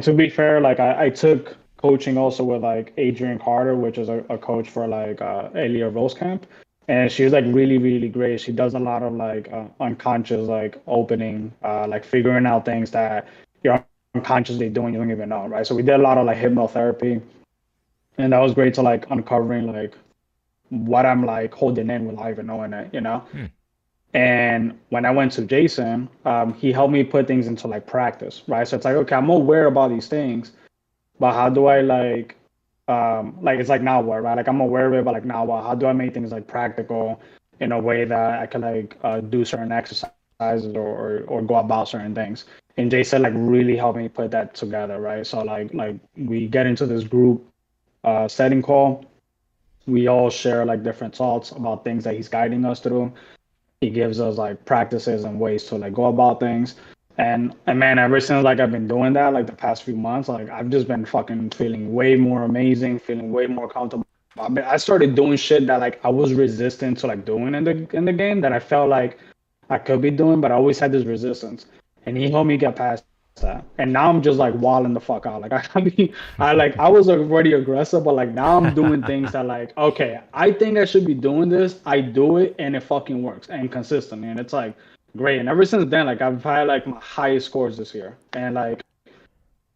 to be fair, like I took coaching also with like Adrian Carter, which is a coach for like Elia Rosecamp, and she's like really really great. She does a lot of like unconscious like opening, like figuring out things that you're unconsciously doing, you don't even know, right? So we did a lot of like hypnotherapy, and that was great to like uncovering like what I'm like holding in without even knowing it, you know. Hmm. And when I went to Jason, he helped me put things into like practice, right? So it's like, okay, I'm aware about these things, but how do I like it's like now what, right? Like I'm aware of it, but like now what? How do I make things like practical in a way that I can like do certain exercises or go about certain things? And Jason like really helped me put that together, right? So like we get into this group setting call. We all share like different thoughts about things that he's guiding us through. He gives us like practices and ways to like go about things. And man, ever since like I've been doing that like the past few months, like I've just been fucking feeling way more amazing, feeling way more comfortable. I mean, I started doing shit that like I was resistant to like doing in the game that I felt like I could be doing, but I always had this resistance. And he helped me get past that. And now I'm just like walling the fuck out. Like I mean, I was already aggressive, but like now I'm doing things that like, okay, I think I should be doing this. I do it and it fucking works and consistently. And it's like great. And ever since then, like I've had like my highest scores this year. And like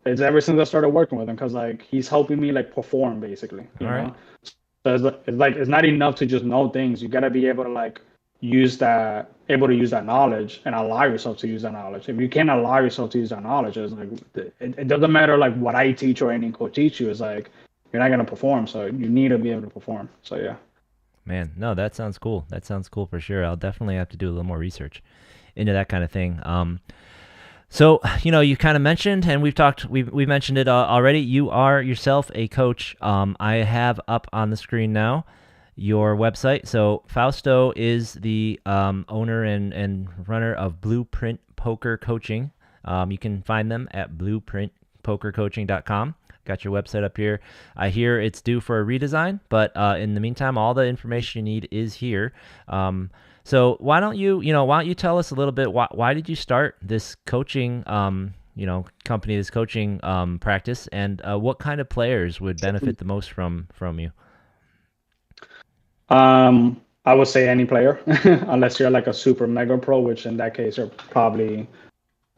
it's ever since I started working with him because like he's helping me like perform basically, All you right. know. So it's like it's not enough to just know things. You gotta be able to like able to use that knowledge and allow yourself to use that knowledge. If you can't allow yourself to use that knowledge, it's like it doesn't matter like what I teach or any coach teach you. It's like you're not gonna perform. So you need to be able to perform. So yeah. Man, no, that sounds cool. That sounds cool for sure. I'll definitely have to do a little more research into that kind of thing. So you kind of mentioned, and we've mentioned it already. You are yourself a coach. I have up on the screen now your website. So Fausto is the owner and runner of Blueprint Poker Coaching. You can find them at blueprintpokercoaching.com. Got your website up here. I hear it's due for a redesign, but in the meantime, all the information you need is here. So why don't you tell us a little bit, why did you start this coaching company, this coaching practice, and what kind of players would benefit the most from you? I would say any player, unless you're like a super mega pro, which in that case you're probably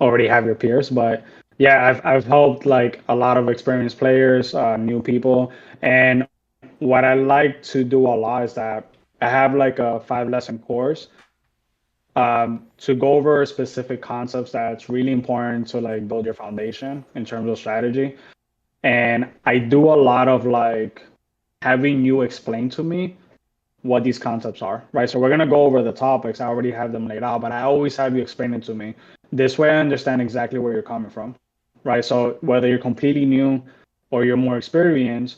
already have your peers. But yeah, I've helped like a lot of experienced players, new people, and what I like to do a lot is that I have like a 5 lesson course to go over specific concepts that's really important to like build your foundation in terms of strategy. And I do a lot of like having you explain to me what these concepts are, right? So we're gonna go over the topics. I already have them laid out, but I always have you explain it to me. This way I understand exactly where you're coming from, right? So whether you're completely new or you're more experienced,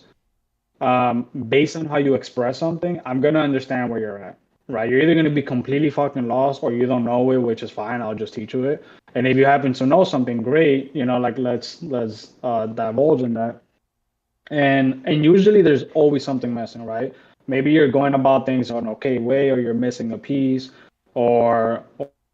based on how you express something, I'm gonna understand where you're at, right? You're either gonna be completely fucking lost or you don't know it, which is fine. I'll just teach you it. And if you happen to know something great, like let's divulge in that. And usually there's always something missing, right? Maybe you're going about things in an okay way, or you're missing a piece, or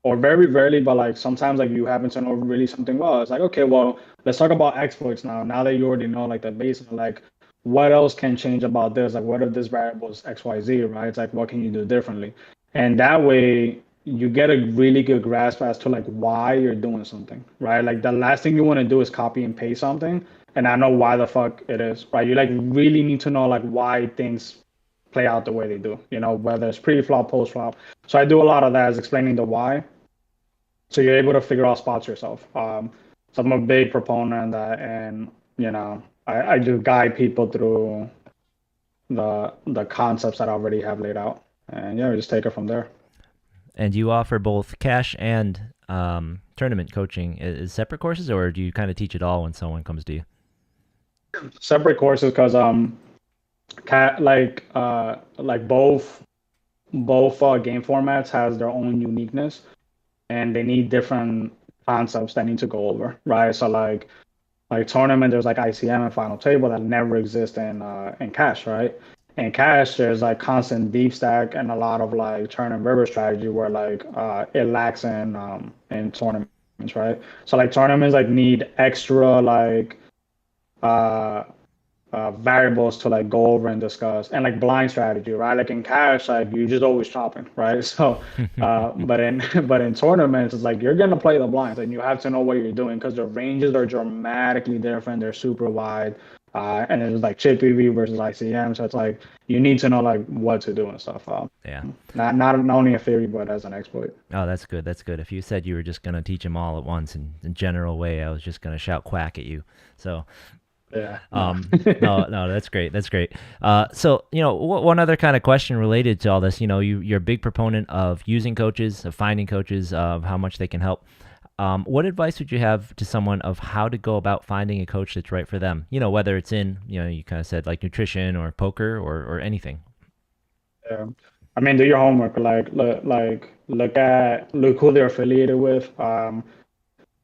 or very rarely, but like sometimes like you happen to know really something well. It's like, okay, well, let's talk about exploits now. Now that you already know like the basics, like what else can change about this? Like what if this variable is XYZ, right? It's like what can you do differently? And that way you get a really good grasp as to like why you're doing something, right? Like the last thing you want to do is copy and paste something and I know why the fuck it is, right? You like really need to know like why things play out the way they do, whether it's pre-flop, post-flop. So I do a lot of that is explaining the why. So you're able to figure out spots yourself. So I'm a big proponent of that, and I do guide people through the concepts that I already have laid out, and yeah, we just take it from there. And you offer both cash and tournament coaching as separate courses, or do you kind of teach it all when someone comes to you? Separate courses because like both both game formats has their own uniqueness, and they need different concepts that need to go over, right? So like tournament, there's like ICM and final table that never exist in cash, right? In cash, there's like constant deep stack and a lot of like turn and river strategy where like it lacks in tournaments, right? So like tournaments like need extra like uh variables to like go over and discuss, and like blind strategy, right? Like in cash, like you just always chopping, right? So but in but in tournaments, it's like you're gonna play the blinds and you have to know what you're doing because the ranges are dramatically different. They're super wide. And it's like chip EV versus ICM, so it's like you need to know like what to do and stuff. Yeah. Not only a theory, but as an exploit. Oh, that's good. That's good. If you said you were just going to teach them all at once in general way, I was just going to shout quack at you. So, Yeah. no, that's great. That's great. So, one other kind of question related to all this, you're a big proponent of using coaches, of finding coaches, of how much they can help. What advice would you have to someone of how to go about finding a coach that's right for them? Whether it's in, you kind of said like nutrition or poker or anything. Yeah. I mean, do your homework. Look who they're affiliated with.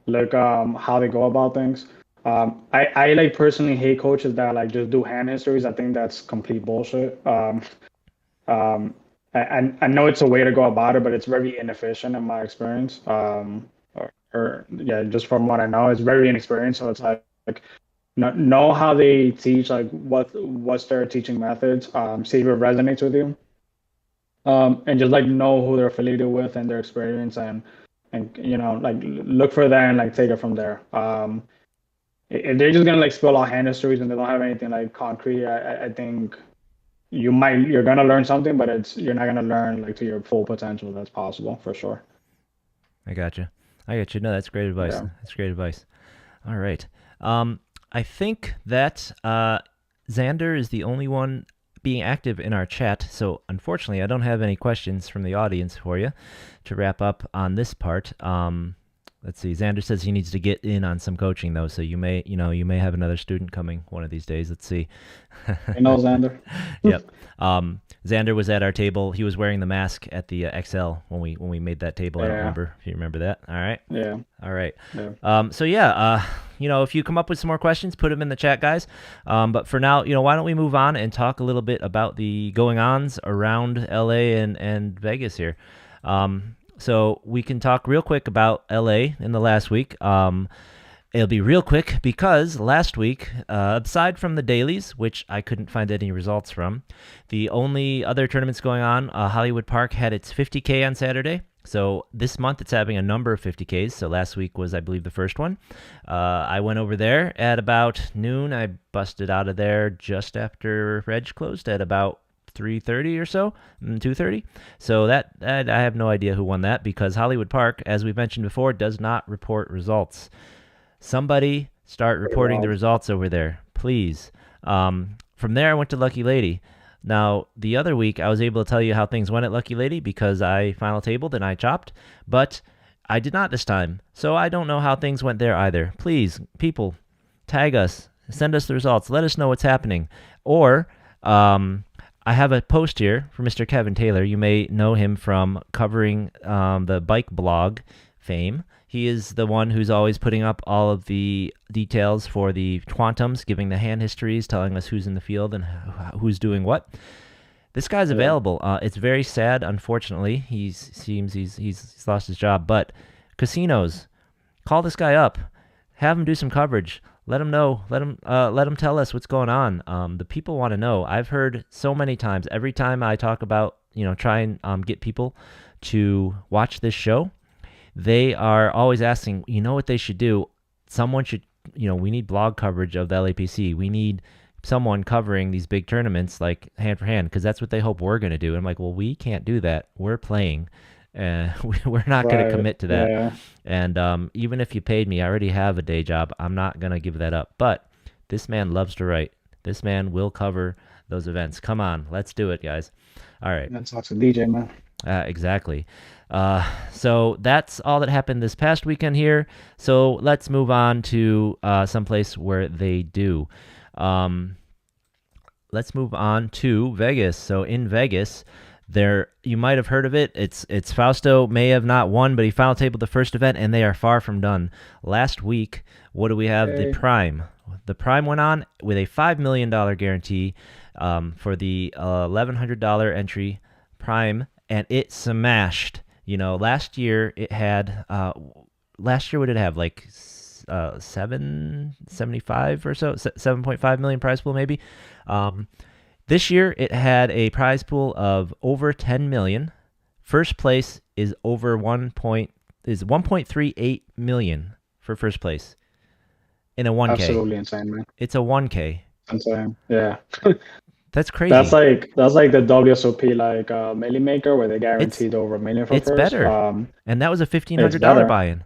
Look how they go about things. I like personally hate coaches that like just do hand histories. I think that's complete bullshit. I know it's a way to go about it, but it's very inefficient in my experience. Or yeah, just from what I know, it's very inexperienced. So it's like know how they teach, like what's their teaching methods. See if it resonates with you. And just like know who they're affiliated with and their experience, and like look for that and like take it from there. If they're just gonna like spill out hand histories and they don't have anything like concrete, I think you're gonna learn something, but you're not gonna learn like to your full potential. That's possible for sure. I gotcha. I got you. No, that's great advice. Yeah. That's great advice. All right. I think that Xander is the only one being active in our chat. So unfortunately, I don't have any questions from the audience for you to wrap up on this part. Let's see. Xander says he needs to get in on some coaching though. So you may have another student coming one of these days. Let's see. Xander. Yep. Xander was at our table. He was wearing the mask at the XL when we made that table. I don't remember if you remember that. All right. Yeah. All right. Yeah. So yeah, if you come up with some more questions, put them in the chat, guys. But for now, why don't we move on and talk a little bit about the going-ons around LA and Vegas here. So we can talk real quick about LA in the last week. It'll be real quick because last week, aside from the dailies, which I couldn't find any results from, the only other tournaments going on, Hollywood Park had its 50K on Saturday. So this month it's having a number of 50Ks. So last week was, I believe, the first one. I went over there at about noon. I busted out of there just after Reg closed at about 3:30 or so, 2:30. So that I have no idea who won that because Hollywood Park, as we've mentioned before, does not report results. Somebody start reporting the results over there, please. From there, I went to Lucky Lady. Now, the other week, I was able to tell you how things went at Lucky Lady because I final tabled and I chopped, but I did not this time. So I don't know how things went there either. Please, people, tag us, send us the results, let us know what's happening. Or I have a post here for Mr. Kevin Taylor. You may know him from covering the bike blog fame. He is the one who's always putting up all of the details for the quantums, giving the hand histories, telling us who's in the field and who's doing what. This guy's available. It's very sad, unfortunately. He seems he's lost his job. But casinos, call this guy up, have him do some coverage. Let him know. Let him tell us what's going on. The people want to know. I've heard so many times. Every time I talk about try and get people to watch this show, they are always asking, what they should do? Someone should, we need blog coverage of the LAPC. We need someone covering these big tournaments like hand for hand because that's what they hope we're going to do. And I'm like, well, we can't do that. We're playing. We're not going to commit to that. Yeah. And even if you paid me, I already have a day job. I'm not going to give that up. But this man loves to write. This man will cover those events. Come on, let's do it, guys. All right. That's awesome, DJ, man. Exactly. So that's all that happened this past weekend here. So let's move on to someplace where they do. Let's move on to Vegas. So in Vegas, There, you might have heard of it. It's Fausto may have not won, but he final tabled the first event, and they are far from done. Last week, what do we have? The Okay. Prime. The Prime went on with a $5 million guarantee for the $1,100 entry Prime, and it smashed. Last year it had. Last year, what did it have? Like 775 or so, 7.5 million prize pool maybe. This year it had a prize pool of over 10 million. First place is over 1.38 million for first place in a 1K. Absolutely insane, man. It's a 1K. Insane. Yeah. That's crazy. That's like the WSOP like Millie Maker where they guaranteed over $1 million for it's first. better. And that was a It's $1,500 better. buy-in.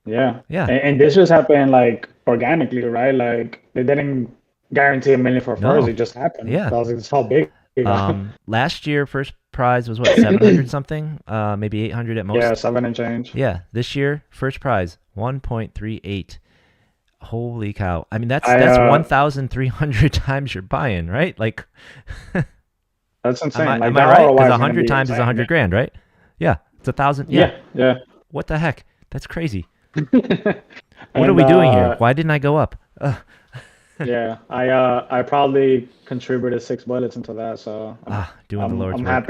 Yeah. Yeah. And this just happened like organically, right? Like they didn't guarantee $1 million for first. No. It just happened. Yeah. That's how big it got. Last year, first prize was what, 700 something? Maybe 800 at most. Yeah, 7 and change. Yeah. This year, first prize 1.38. Holy cow! I mean, that's 1,300 times your buy-in, right? Like, that's insane. Am I right? Because 100 times is 100 grand, right? Yeah, it's 1,000. Yeah. What the heck? That's crazy. What are we doing here? Why didn't I go up? Yeah, I probably contributed 6 bullets into that, so doing the Lord's I'm work.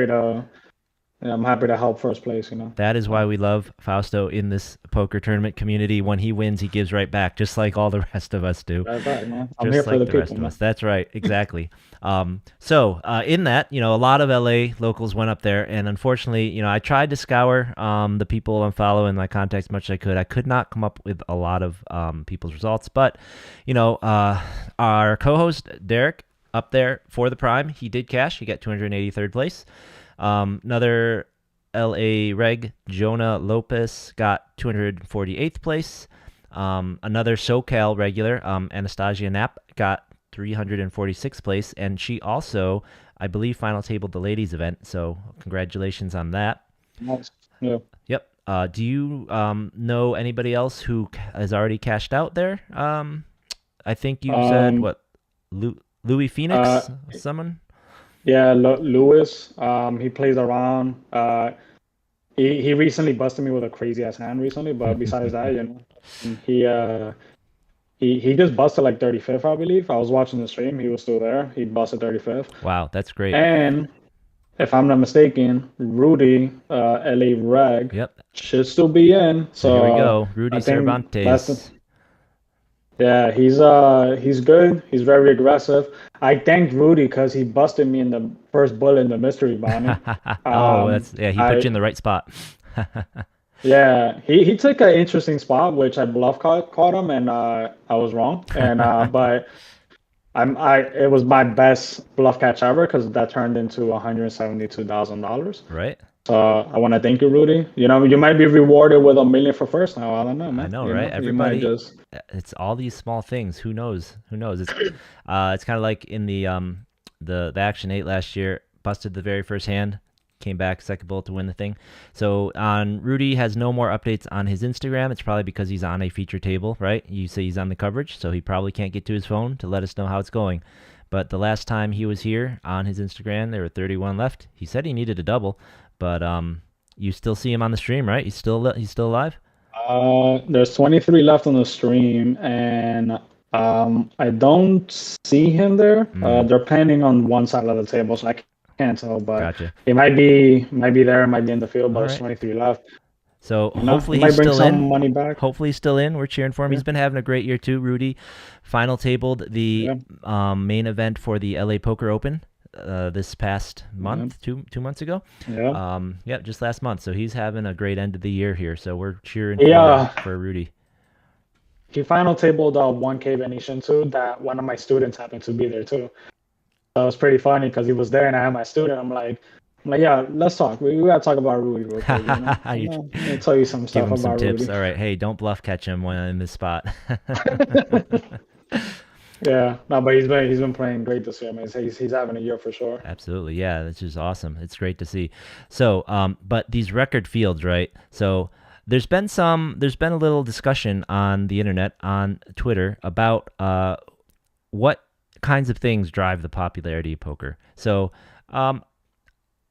I'm happy to help first place. That is why we love Fausto in this poker tournament community. When he wins, he gives right back, just like all the rest of us do. That's right, man. I'm just here like for the rest people, of us. That's right, exactly. So in that, a lot of LA locals went up there, and unfortunately, I tried to scour the people I'm following, my contacts, as much as I could. I could not come up with a lot of people's results, but our co-host Derek up there for the Prime, he did cash. He got 283rd place. Another LA reg, Jonah Lopez, got 248th place. Another SoCal regular, Anastasia Knapp, got 346th place, and she also, I believe, final tabled the ladies event. So congratulations on that. Nice. Yeah. Yep. Do you know anybody else who has already cashed out there? I think you said what, Louis Phoenix, someone. Yeah, Lewis. He plays around. He recently busted me with a crazy ass hand recently, but besides that, he just busted like 35th, I believe. I was watching the stream. He was still there. He busted 35th. Wow, that's great. And if I'm not mistaken, Rudy, LA Reg, should still be in. So here we go, Rudy Cervantes. Yeah, he's good. He's very aggressive. I thanked Rudy because he busted me in the first bullet in the mystery bounty. He put you in the right spot. Yeah, he took an interesting spot, which I bluff caught him, and I was wrong. And but it was my best bluff catch ever because that turned into $172,000. Right. So I want to thank you, Rudy. You might be rewarded with $1 million for first now. I don't know, man. I know, right? Everybody, it's all these small things. Who knows? It's it's kind of like in the Action 8 last year, busted the very first hand, came back second bullet to win the thing. So Rudy has no more updates on his Instagram. It's probably because he's on a feature table, right? You say he's on the coverage, so he probably can't get to his phone to let us know how it's going. But the last time he was here on his Instagram, there were 31 left. He said he needed a double. But you still see him on the stream, right? He's still alive? There's 23 left on the stream, and I don't see him there. They're planning on one side of the table, so I can't tell. But gotcha. He might be there, might be in the field, but there's 23 left. So hopefully he's still in. Money back. Hopefully he's still in. We're cheering for him. Yeah. He's been having a great year too. Rudy final tabled the main event for the LA Poker Open. This past month, 2 months ago. Just last month. So he's having a great end of the year here. So we're cheering for Rudy. He final tabled 1K Venetian too. That one of my students happened to be there too. So it was pretty funny because he was there and I had my student. I'm like, yeah, let's talk. We gotta talk about Rudy real quick. I'll tell you some stuff about tips. Rudy. All right, hey, don't bluff catch him when in this spot. Yeah, no, but he's been playing great this year. I mean, he's having a year for sure. Absolutely, yeah, that's just awesome. It's great to see. So, but these record fields, right? So there's been a little discussion on the internet, on Twitter, about what kinds of things drive the popularity of poker. So,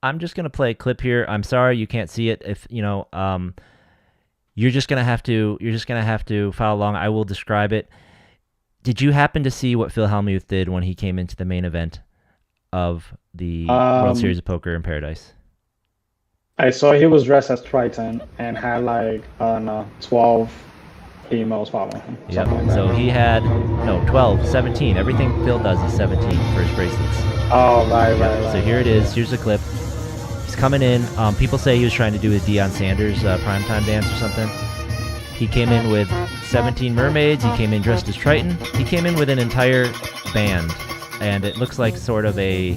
I'm just gonna play a clip here. I'm sorry you can't see it. If you're just gonna have to follow along. I will describe it. Did you happen to see what Phil Hellmuth did when he came into the main event of the World Series Um, of Poker in Paradise? I saw he was dressed as Triton and had like, I don't know, 12 females following him, Yep. something like So he that. had no 12, 17. Everything Phil does is 17 for his bracelets. Oh, right, Yep. right, So right, here it right. is. Here's the clip. He's coming in. People say he was trying to do a Deion Sanders primetime dance or something. He came in with 17 mermaids. He came in dressed as Triton. He came in with an entire band, and it looks like sort of a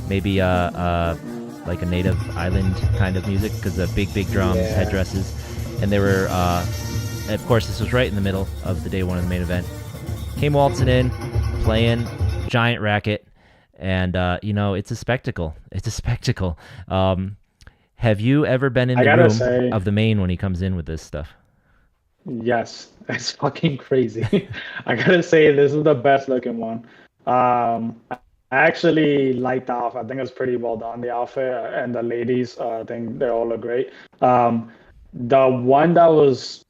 maybe like a native island kind of music because the big drums, Yeah. headdresses, and they were. Of course, this was right in the middle of the day one of the main event. Came waltzing in, playing giant racket, and it's a spectacle. It's a spectacle. Have you ever been in I the gotta room say, of the main when he comes in with this stuff? yes, it's fucking crazy. I gotta say, this is the best looking one. I actually liked the outfit. I think it's pretty well done, the outfit, and the ladies, I think they all look great. Um, the one that was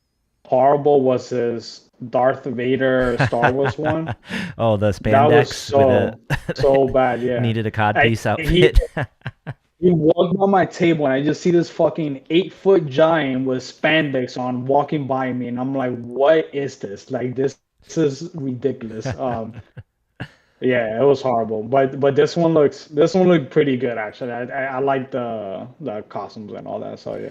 horrible was his Darth Vader Star Wars one. Oh, the That was spandex with the so bad. Yeah, needed a I, codpiece he outfit. he walked by my table and I just see this fucking 8 foot giant with spandex on walking by me, and I'm like, what is this? Like this is ridiculous. Yeah, it was horrible. But this one looked pretty good actually. I like the costumes and all that. So yeah.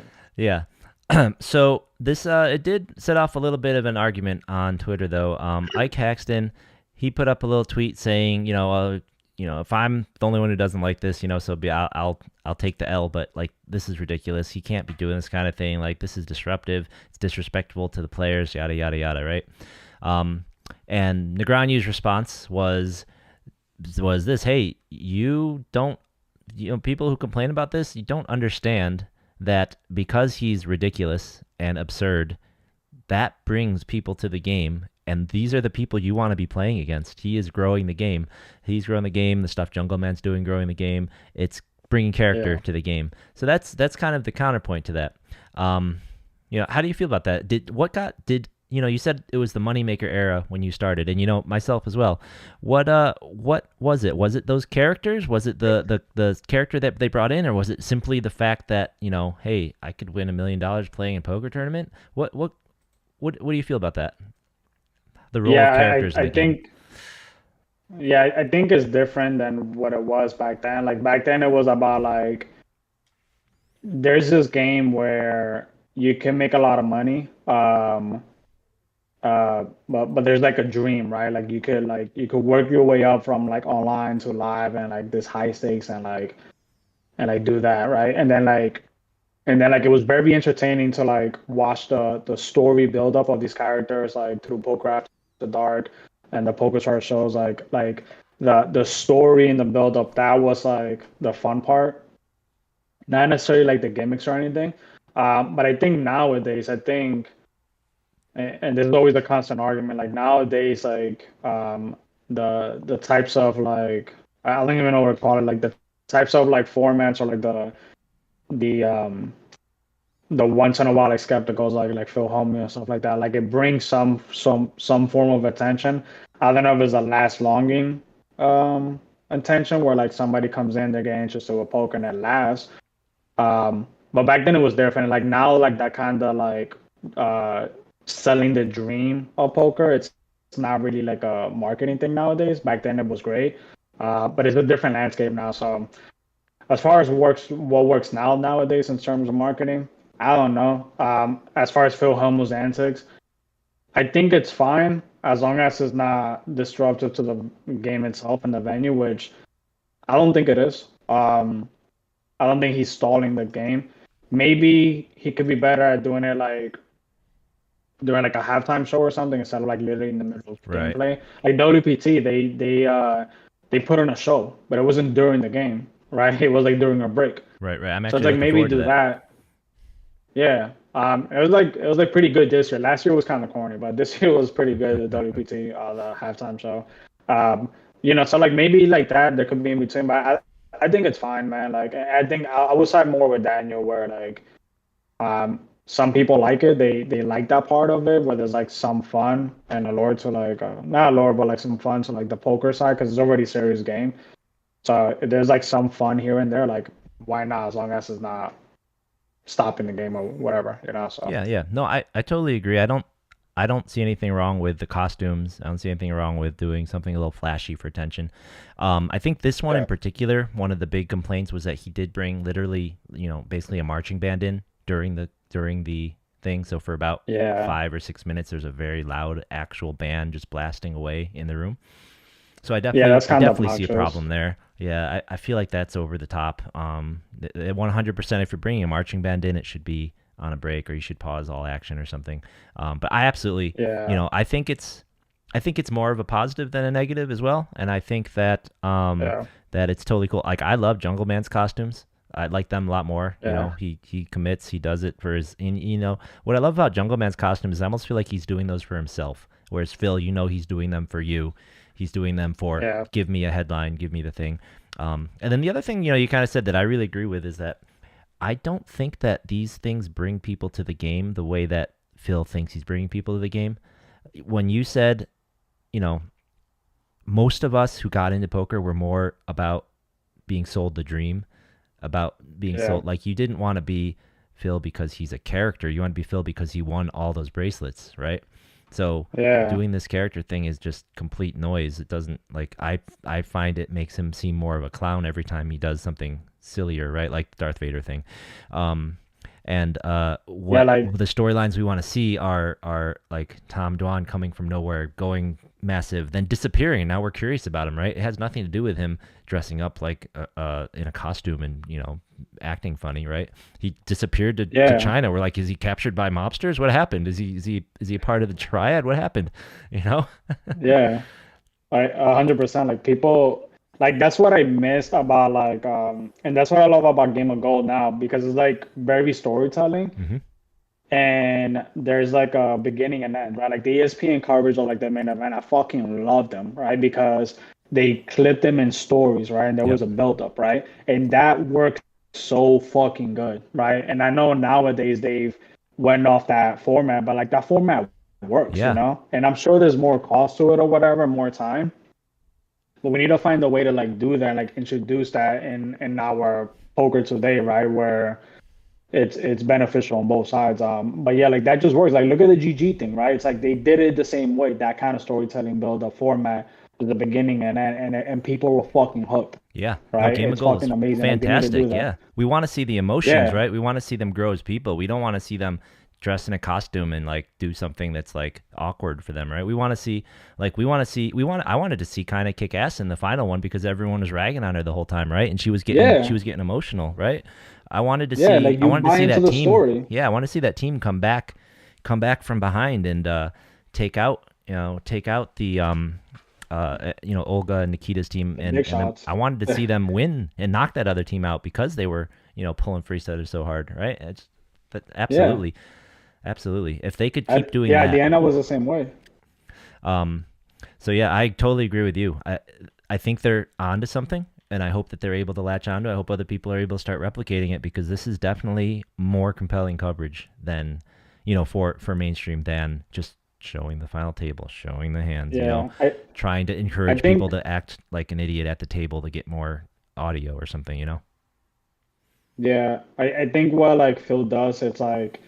Yeah. So this it did set off a little bit of an argument on Twitter though. Ike Haxton, he put up a little tweet saying, if I'm the only one who doesn't like this, so be I'll take the L, but like this is ridiculous. He can't be doing this kind of thing. Like this is disruptive. It's disrespectful to the players. Yada yada yada. Right. Um, and Negreanu's response was this: Hey, you don't, people who complain about this, you don't understand that because he's ridiculous and absurd, that brings people to the game. And these are the people you want to be playing against. He is growing the game. He's growing the game. The stuff Jungle Man's doing, growing the game. It's bringing character Yeah. to the game. So that's kind of the counterpoint to that. Um, how do you feel about that? You said it was the moneymaker era when you started, and myself as well. What was it? Was it those characters? Was it the character that they brought in, or was it simply the fact that hey, I could win $1 million playing in a poker tournament? What do you feel about that? The role of Yeah, characters in I the game. think yeah, I think it's different than what it was back then. Like back then it was about like there's this game where you can make a lot of money. But there's like a dream, right? Like you could work your way up from like online to live and like this high stakes and like do that, right? And then like it was very entertaining to like watch the story build up of these characters like through Poker After the Dark and the Poker Stars shows like the story and the build up that was like the fun part, not necessarily like the gimmicks or anything. But I think nowadays, and this is always a constant argument. Like nowadays, like the types of like I don't even know what to call it. Like the types of like formats or like the the once in a while like skepticals like Phil Homey and stuff like that. Like it brings some form of attention. I don't know if it's a last longing attention where like somebody comes in, they get interested with poker and it lasts. But back then it was different. Like now, like that kind of like uh selling the dream of poker. It's not really like a marketing thing nowadays. Back then it was great. But it's a different landscape now. So as far as what works nowadays in terms of marketing, I don't know. As far as Phil Hellmuth's antics, I think it's fine as long as it's not disruptive to the game itself and the venue, which I don't think it is. I don't think he's stalling the game. Maybe he could be better at doing it like during like a halftime show or something instead of like literally in the middle of Right. gameplay. Like WPT, they put on a show, but it wasn't during the game, right? It was like during a break. Right. Right. I'm So it's actually like looking maybe forward to do that. that. Yeah. It was like pretty good this year. Last year was kind of corny, but this year was pretty good. The WPT, the halftime show. Um, so like maybe like that there could be in between, but I think it's fine, man. Like I think I would side more with Daniel, where like some people like it. They like that part of it, where there's like some fun and allure to like not allure, but like some fun to like the poker side because it's already a serious game. So if there's like some fun here and there, like why not? As long as it's not stopping the game or whatever, you know. So Yeah, yeah. No, I totally agree. I don't see anything wrong with the costumes. I don't see anything wrong with doing something a little flashy for attention. I think this one in yeah, particular, one of the big complaints was that he did bring literally, basically a marching band in during the thing. So for about yeah, 5 or 6 minutes, there's a very loud actual band just blasting away in the room. So yeah. That's I kind of definitely see a obnoxious. problem there. Yeah, I feel like that's over the top. 100%, if you're bringing a marching band in, it should be on a break, or you should pause all action or something. But I absolutely, Yeah, I think it's more of a positive than a negative as well. And I think that yeah, that it's totally cool. Like I love Jungle Man's costumes. I like them a lot more. yeah, He commits. He does it for his. And, what I love about Jungle Man's costumes is I almost feel like he's doing those for himself. Whereas Phil, he's doing them for you. He's doing them for yeah, give me a headline, give me the thing. And then the other thing, you kind of said that I really agree with is that I don't think that these things bring people to the game the way that Phil thinks he's bringing people to the game. When you said, you know, most of us who got into poker were more about being sold the dream, about being yeah, sold. Like you didn't want to be Phil because he's a character. You want to be Phil because he won all those bracelets, right? So yeah, doing this character thing is just complete noise. It doesn't like I find it makes him seem more of a clown every time he does something sillier, right? Like the Darth Vader thing. Um, and yeah. what Like the storylines we want to see are like Tom Dwan coming from nowhere, going massive, then disappearing. Now we're curious about him, right? It has nothing to do with him dressing up like in a costume and acting funny, right? He disappeared to yeah, China. We're like, is he captured by mobsters? What happened? Is he a part of the triad? What happened? You know? yeah. 100%. Like people, like that's what I missed about like, and that's what I love about Game of Gold now because it's like very storytelling hmm and there's like a beginning and end, right? Like the ESPN coverage of like the main event, I fucking love them, right? Because they clip them in stories, right? And there was Yep. a build up, right? And that worked so fucking good, right? And I know nowadays they've went off that format, but like that format works, you Yeah. know? And I'm sure there's more cost to it or whatever, more time. But we need to find a way to like do that, like introduce that in our poker today, right? Where it's beneficial on both sides. But yeah, like that just works. Like look at the GG thing, right? It's like they did it the same way, that kind of storytelling build up format to the beginning and people were fucking hooked, Yeah. No, right? Game of It's Gold fucking is amazing. Like they need to do fantastic. that. Yeah. We want to see the emotions, Yeah, right? We want to see them grow as people. We don't want to see them dress in a costume and like do something that's like awkward for them, right? We want to see I wanted to see kind of kick ass in the final one because everyone was ragging on her the whole time, right? And she yeah, was getting emotional, right? yeah. Like I you wanted to buy see into that the team. story. Yeah, I want to see that team come back from behind and take out the Olga and Nikita's team, The and big then shots. I wanted to see them win and knock that other team out because they were pulling free setters so hard, right? But Yeah. absolutely, absolutely. If they could keep doing Yeah, at the that, end I was the same way. um, so yeah, I totally agree with you. I think they're onto something, and I hope that they're able to latch onto it. I hope other people are able to start replicating it because this is definitely more compelling coverage than for mainstream than just showing the final table, showing the hands. Yeah. Trying to I encourage people think to act like an idiot at the table to get more audio or something. yeah, I think what like Phil does, it's like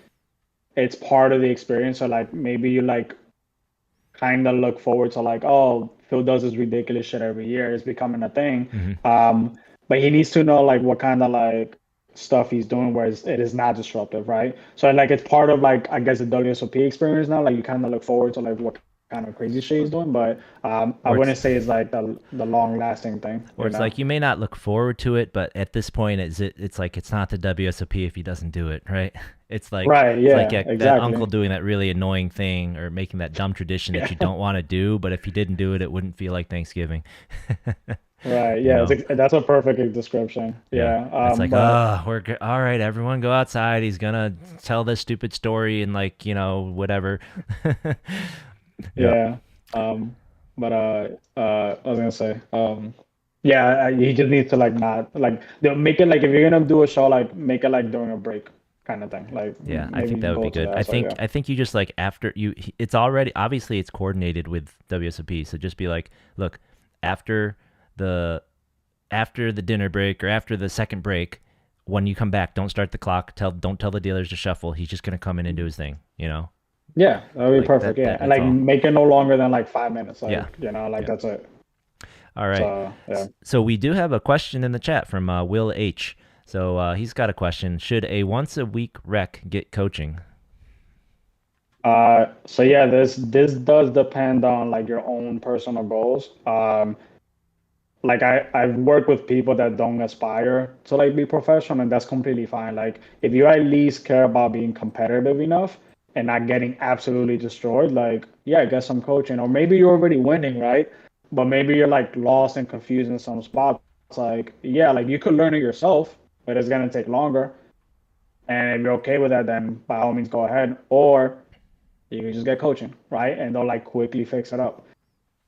it's part of the experience. So like maybe you like kind of look forward to like, oh, Phil does this ridiculous shit every year. It's becoming a thing. hmm But he needs to know like what kind of like stuff he's doing where it is not disruptive, right? So like it's part of like I guess the WSOP experience now. Like you kind of look forward to like what kind of crazy shit he's doing, but I Or it's wouldn't say it's like the long lasting thing, or you it's know? like you may not look forward to it, but at this point, it's like it's not the WSOP if he doesn't do it, right? Right? It's like Yeah, that uncle exactly. doing that really annoying thing or making that dumb tradition that you don't want to do, but if he didn't do it, it wouldn't feel like Thanksgiving. Right. you Yeah, know? that's a perfect description. Yeah. Yeah. It's like, But all right, everyone go outside. He's gonna tell this stupid story and like, whatever. Yep. yeah. Um, but I was gonna say, Yeah, he just needs to like not like they'll make it like if you're gonna do a show, like make it like during a break kind of thing. Like Yeah, I think maybe that would go be to good. that. So yeah. I think you just like after you it's already obviously it's coordinated with WSOP, so just be like, look, after the after the dinner break or after the second break, when you come back, don't start the clock. Don't tell the dealers to shuffle. He's just gonna come in and do his thing. Yeah, that would be Like perfect. Yeah. And that's like all. make it no longer than like 5 minutes. Yeah, Like, like yeah. that's it. All right. So yeah. So we do have a question in the chat from Will H. So he's got a question: should a once a week rec get coaching? So yeah, this does depend on like your own personal goals. Like I've worked with people that don't aspire to like be professional, and that's completely fine. Like if you at least care about being competitive enough and not getting absolutely destroyed, like yeah, get some coaching. Or maybe you're already winning, right? But maybe you're like lost and confused in some spots. Like yeah, like you could learn it yourself, but it's gonna take longer. And if you're okay with that, then by all means go ahead. Or you can just get coaching, right? And they'll like quickly fix it up.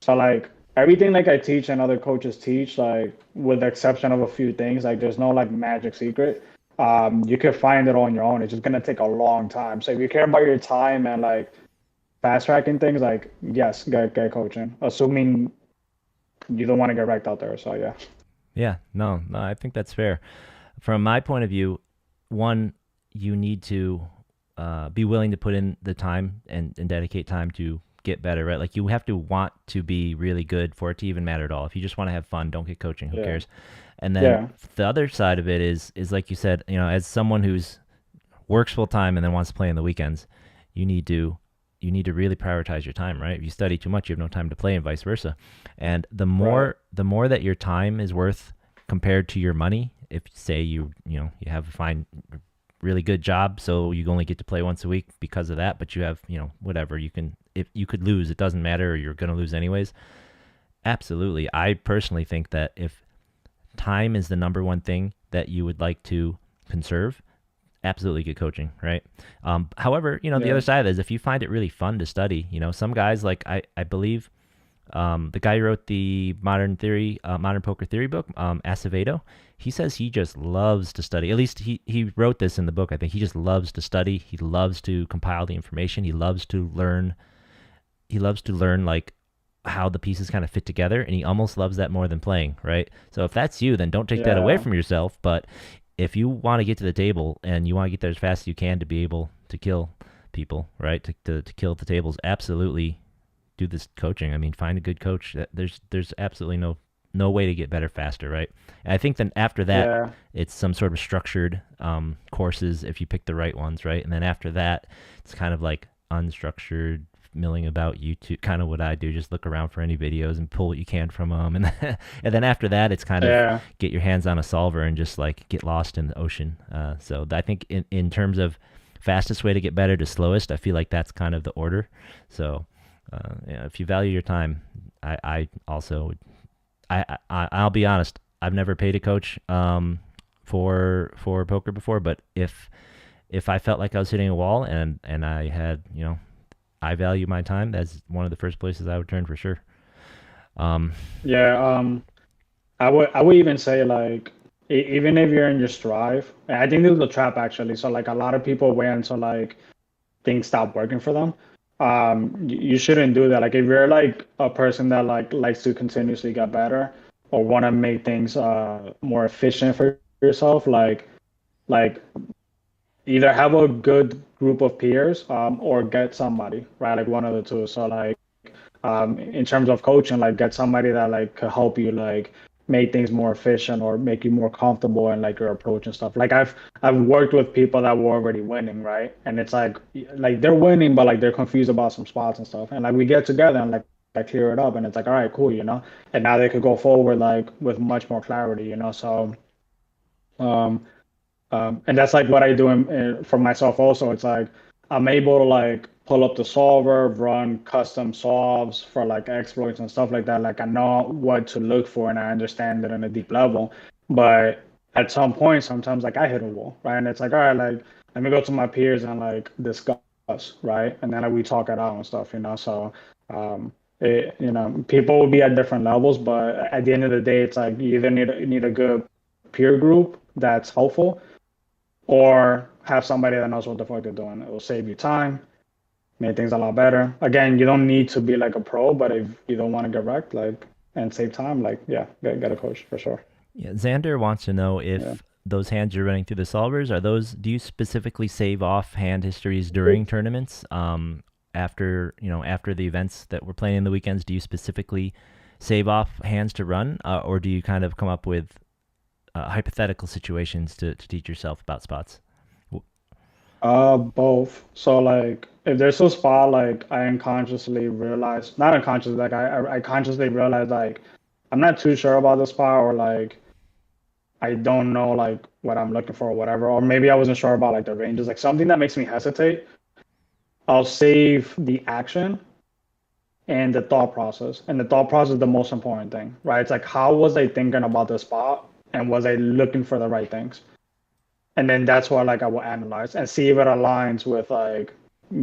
So like everything like I teach and other coaches teach, like with the exception of a few things, like there's no like magic secret. You can find it on your own. It's just gonna take a long time. So if you care about your time and like fast tracking things, like yes, get coaching. Assuming you don't want to get wrecked out there. So yeah. Yeah, no, I think that's fair. From my point of view, one, you need to be willing to put in the time and dedicate time to get better, right? Like you have to want to be really good for it to even matter at all. If you just want to have fun, don't get coaching. Who Yeah. cares? And then Yeah. the other side of it is like you said, as someone who's works full time and then wants to play on the weekends, you need to you need to really prioritize your time, right? If you study too much, you have no time to play, and vice versa. And Right. the more that your time is worth compared to your money, if say you have a fine really good job, so you only get to play once a week because of that, but you have whatever you can if you could lose, it doesn't matter, or you're going to lose anyways. Absolutely, I personally think that if time is the number one thing that you would like to conserve, absolutely get coaching, right? However, the Yeah. other side of it is if you find it really fun to study, some guys like I believe the guy who wrote the modern poker theory book, Acevedo, he says he just loves to study. At least he wrote this in the book. I think he just loves to study. He loves to compile the information. He loves to learn. He loves to learn like how the pieces kind of fit together, and he almost loves that more than playing, right? So if that's you, then don't take that away Yeah. from yourself. But if you want to get to the table and you want to get there as fast as you can to be able to kill people, right? To kill the tables, absolutely do this coaching. I mean, find a good coach. There's absolutely no way to get better faster, right? And I think then after that, Yeah. it's some sort of structured courses if you pick the right ones, right? And then after that, it's kind of like unstructured milling about YouTube, kind of what I do. Just look around for any videos and pull what you can from them, and and then after that, it's kind of Yeah. get your hands on a solver and just like get lost in the ocean. So I think in terms of fastest way to get better to slowest, I feel like that's kind of the order. So yeah, if you value your time, I also I'll be honest. I've never paid a coach for poker before, but if I felt like I was hitting a wall and I had I value my time, that's one of the first places I would turn for sure. Um, Yeah. I would even say like even if you're in your strive, and I think this is a trap actually. So like a lot of people wait until like things stop working for them. You shouldn't do that. Like if you're like a person that like likes to continuously get better or want to make things more efficient for yourself, like either have a good group of peers or get somebody, right? Like one of the two. So like in terms of coaching, like get somebody that like could help you like make things more efficient or make you more comfortable in like your approach and stuff. Like I've worked with people that were already winning, right? And it's like they're winning, but like they're confused about some spots and stuff. And like we get together and like I clear it up, and it's like all right, cool, And now they could go forward like with much more clarity. So um, and that's like what I do for myself also. It's like I'm able to like pull up the solver, run custom solves for like exploits and stuff like that. Like I know what to look for and I understand it on a deep level. But at some point, sometimes like I hit a wall, right? And it's like, all right, like let me go to my peers and like discuss, right? And then like, we talk it out and stuff. So People will be at different levels, but at the end of the day, it's like you either need a good peer group that's helpful, or have somebody that knows what the fuck they're doing. It will save you time, make things a lot better. Again, you don't need to be like a pro, but if you don't want to get wrecked, like, and save time, like, yeah, get a coach for sure. Yeah, Xander wants to know if Yeah. those hands you're running through the solvers do you specifically save off hand histories during tournaments? After the events that we're playing in the weekends, do you specifically save off hands to run, or do you kind of come up with hypothetical situations to teach yourself about spots? Both. So like if there's a spot like I unconsciously realize, not unconsciously, like I consciously realize like I'm not too sure about the spot, or like I don't know like what I'm looking for or whatever, or maybe I wasn't sure about like the ranges, like something that makes me hesitate. I'll save the action and the thought process. And the thought process is the most important thing, right? It's like how was I thinking about the spot, and was I looking for the right things? And then that's what like I will analyze and see if it aligns with like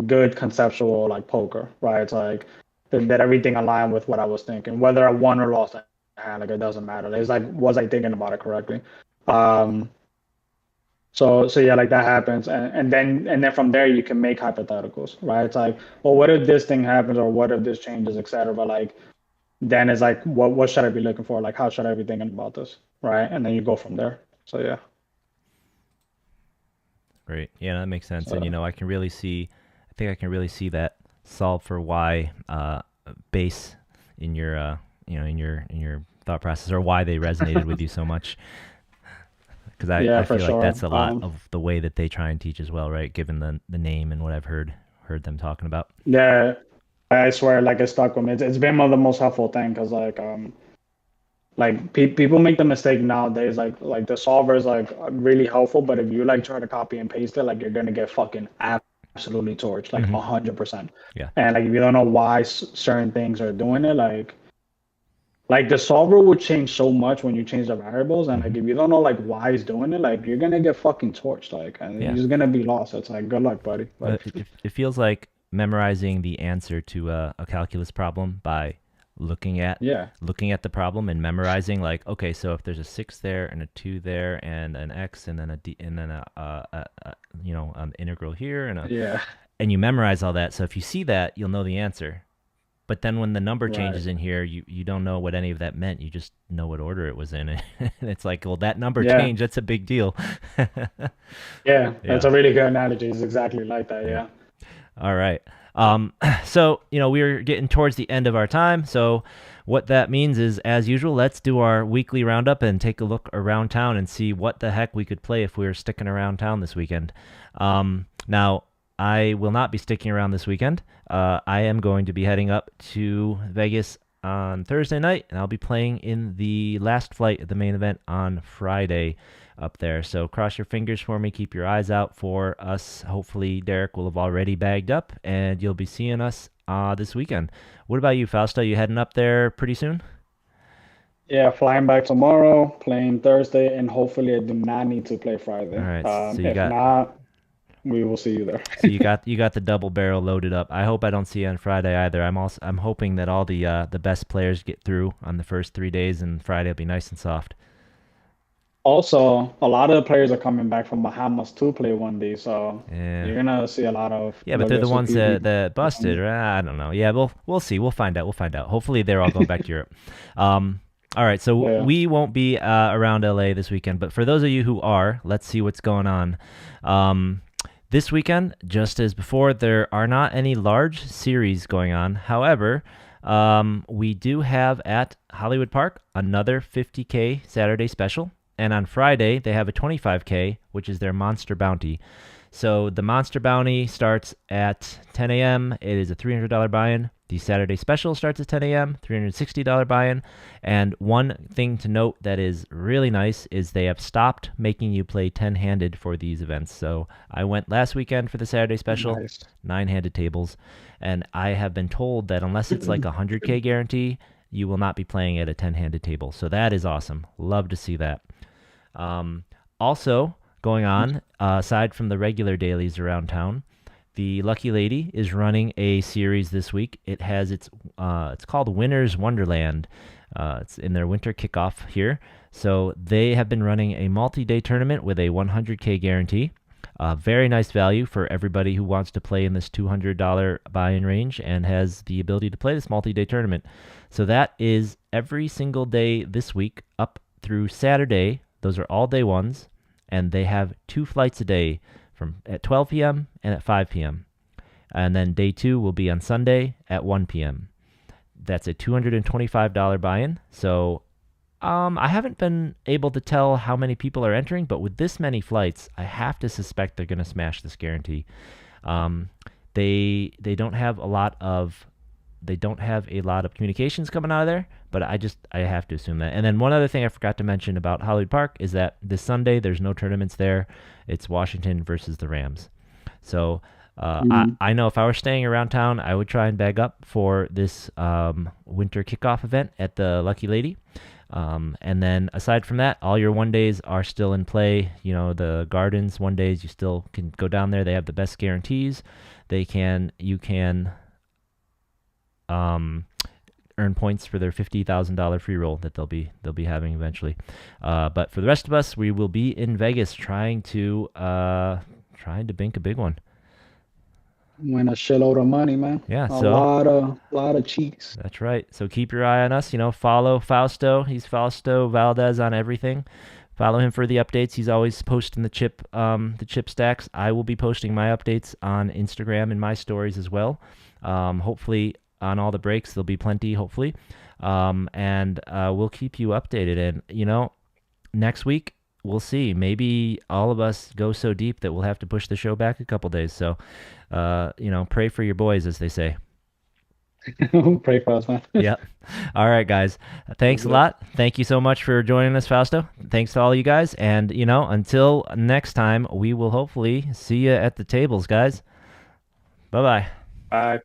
good conceptual like poker, right? It's like that everything aligned with what I was thinking, whether I won or lost a hand, like it doesn't matter. It's like, was I thinking about it correctly? Um, so yeah, like that happens, and then from there you can make hypotheticals, right? It's like, well, what if this thing happens, or what if this changes, etc. But like then it's like, what should I be looking for? Like how should I be thinking about this, right? And then you go from there. So yeah. Great. Yeah, that makes sense. And So I can really see, I think I can really see that solve for why base in your in your thought process, or why they resonated with you so much. Because I yeah, for feel like sure. that's a lot of the way that they try and teach as well, right? Given the name and what I've heard them talking about. Yeah, I swear, like it stuck with me. It's been one of the most helpful thing because like people make the mistake nowadays. Like the solver is like really helpful, but if you like try to copy and paste it, like you're gonna get fucking absolutely torched, like Hmm. 100%. Yeah. And like if you don't know why certain things are doing it, like the solver will change so much when you change the variables, and Hmm. like if you don't know like why it's doing it, like you're gonna get fucking torched, like, and you're Yeah. just gonna be lost. It's like good luck, buddy. Like It feels like memorizing the answer to a calculus problem by looking at yeah, looking at the problem and memorizing, like, okay, so if there's a 6 there and a 2 there and an x and then a d and then an integral here yeah, and you memorize all that, so if you see that you'll know the answer. But then when the number right, changes in here, you don't know what any of that meant. You just know what order it was in. And it's like, well, that number yeah. changed. That's a big deal. Yeah, that's Yeah. a really good analogy. It's exactly like that. Yeah. Yeah. All right. So, we're getting towards the end of our time. So, what that means is, as usual, let's do our weekly roundup and take a look around town and see what the heck we could play if we were sticking around town this weekend. Now, I will not be sticking around this weekend. I am going to be heading up to Vegas on Thursday night, and I'll be playing in the last flight of the main event on Friday up there. So cross your fingers for me. Keep your eyes out for us. Hopefully, Derek will have already bagged up, and you'll be seeing us this weekend. What about you, Fausto? You heading up there pretty soon? Yeah, flying back tomorrow, playing Thursday, and hopefully I do not need to play All Friday. right. So you If got not, we will see you there. you got the double barrel loaded up. I hope I don't see you on Friday either. I'm hoping that all the best players get through on the first 3 days, and Friday will be nice and soft. Also, a lot of the players are coming back from Bahamas to play 1D, so Yeah. you're gonna see a lot of Yeah, but they're the ones WSOP that people. busted, right? I don't know. Yeah, we'll see. We'll find out. We'll find out. Hopefully, they're all going back to Europe. All right, so Yeah. we won't be around LA this weekend, but for those of you who are, let's see what's going on. This weekend, just as before, there are not any large series going on. However, we do have at Hollywood Park another 50K Saturday special. And on Friday, they have a 25K, which is their Monster Bounty. So the Monster Bounty starts at 10 a.m. It is a $300 buy-in. The Saturday special starts at 10 a.m., $360 buy-in. And one thing to note that is really nice is they have stopped making you play 10-handed for these events. So I went last weekend for the Saturday special, Nice. 9-handed tables, and I have been told that unless it's like a 100K guarantee, you will not be playing at a 10-handed table. So that is awesome. Love to see that. Also, going on, aside from the regular dailies around town, The Lucky Lady is running a series this week. It's called Winner's Wonderland. It's in their winter kickoff here. So they have been running a multi-day tournament with a 100K guarantee. Very nice value for everybody who wants to play in this $200 buy-in range and has the ability to play this multi-day tournament. So that is every single day this week up through Saturday. Those are all day ones, and they have 2 flights a day from at 12 p.m. and at 5 p.m. And then day 2 will be on Sunday at 1 p.m. That's a $225 buy-in. So I haven't been able to tell how many people are entering, but with this many flights, I have to suspect they're going to smash this guarantee. They don't have a lot of communications coming out of there, but I have to assume that. And then one other thing I forgot to mention about Hollywood Park is that this Sunday there's no tournaments there. It's Washington versus the Rams. So I know if I were staying around town, I would try and bag up for this winter kickoff event at the Lucky Lady. And then aside from that, all your 1 days are still in play. You know, the Gardens 1 days, you still can go down there. They have the best guarantees. You can earn points for their $50,000 free roll that they'll be having eventually. But for the rest of us, we will be in Vegas trying to bank a big one. Win a shitload of money, man. Yeah, a lot of cheeks. That's right. So keep your eye on us. You know, follow Fausto. He's Fausto Valdez on everything. Follow him for the updates. He's always posting the chip stacks. I will be posting my updates on Instagram and my stories as well. Hopefully on all the breaks there'll be plenty. Hopefully, and we'll keep you updated. And you know, next week we'll see. Maybe all of us go so deep that we'll have to push the show back a couple days. So, you know, pray for your boys, as they say. Pray for us, man. Yep. All right, guys. Thanks a lot. Thank you so much for joining us, Fausto. Thanks to all you guys. And, you know, until next time, we will hopefully see you at the tables, guys. Bye-bye. Bye.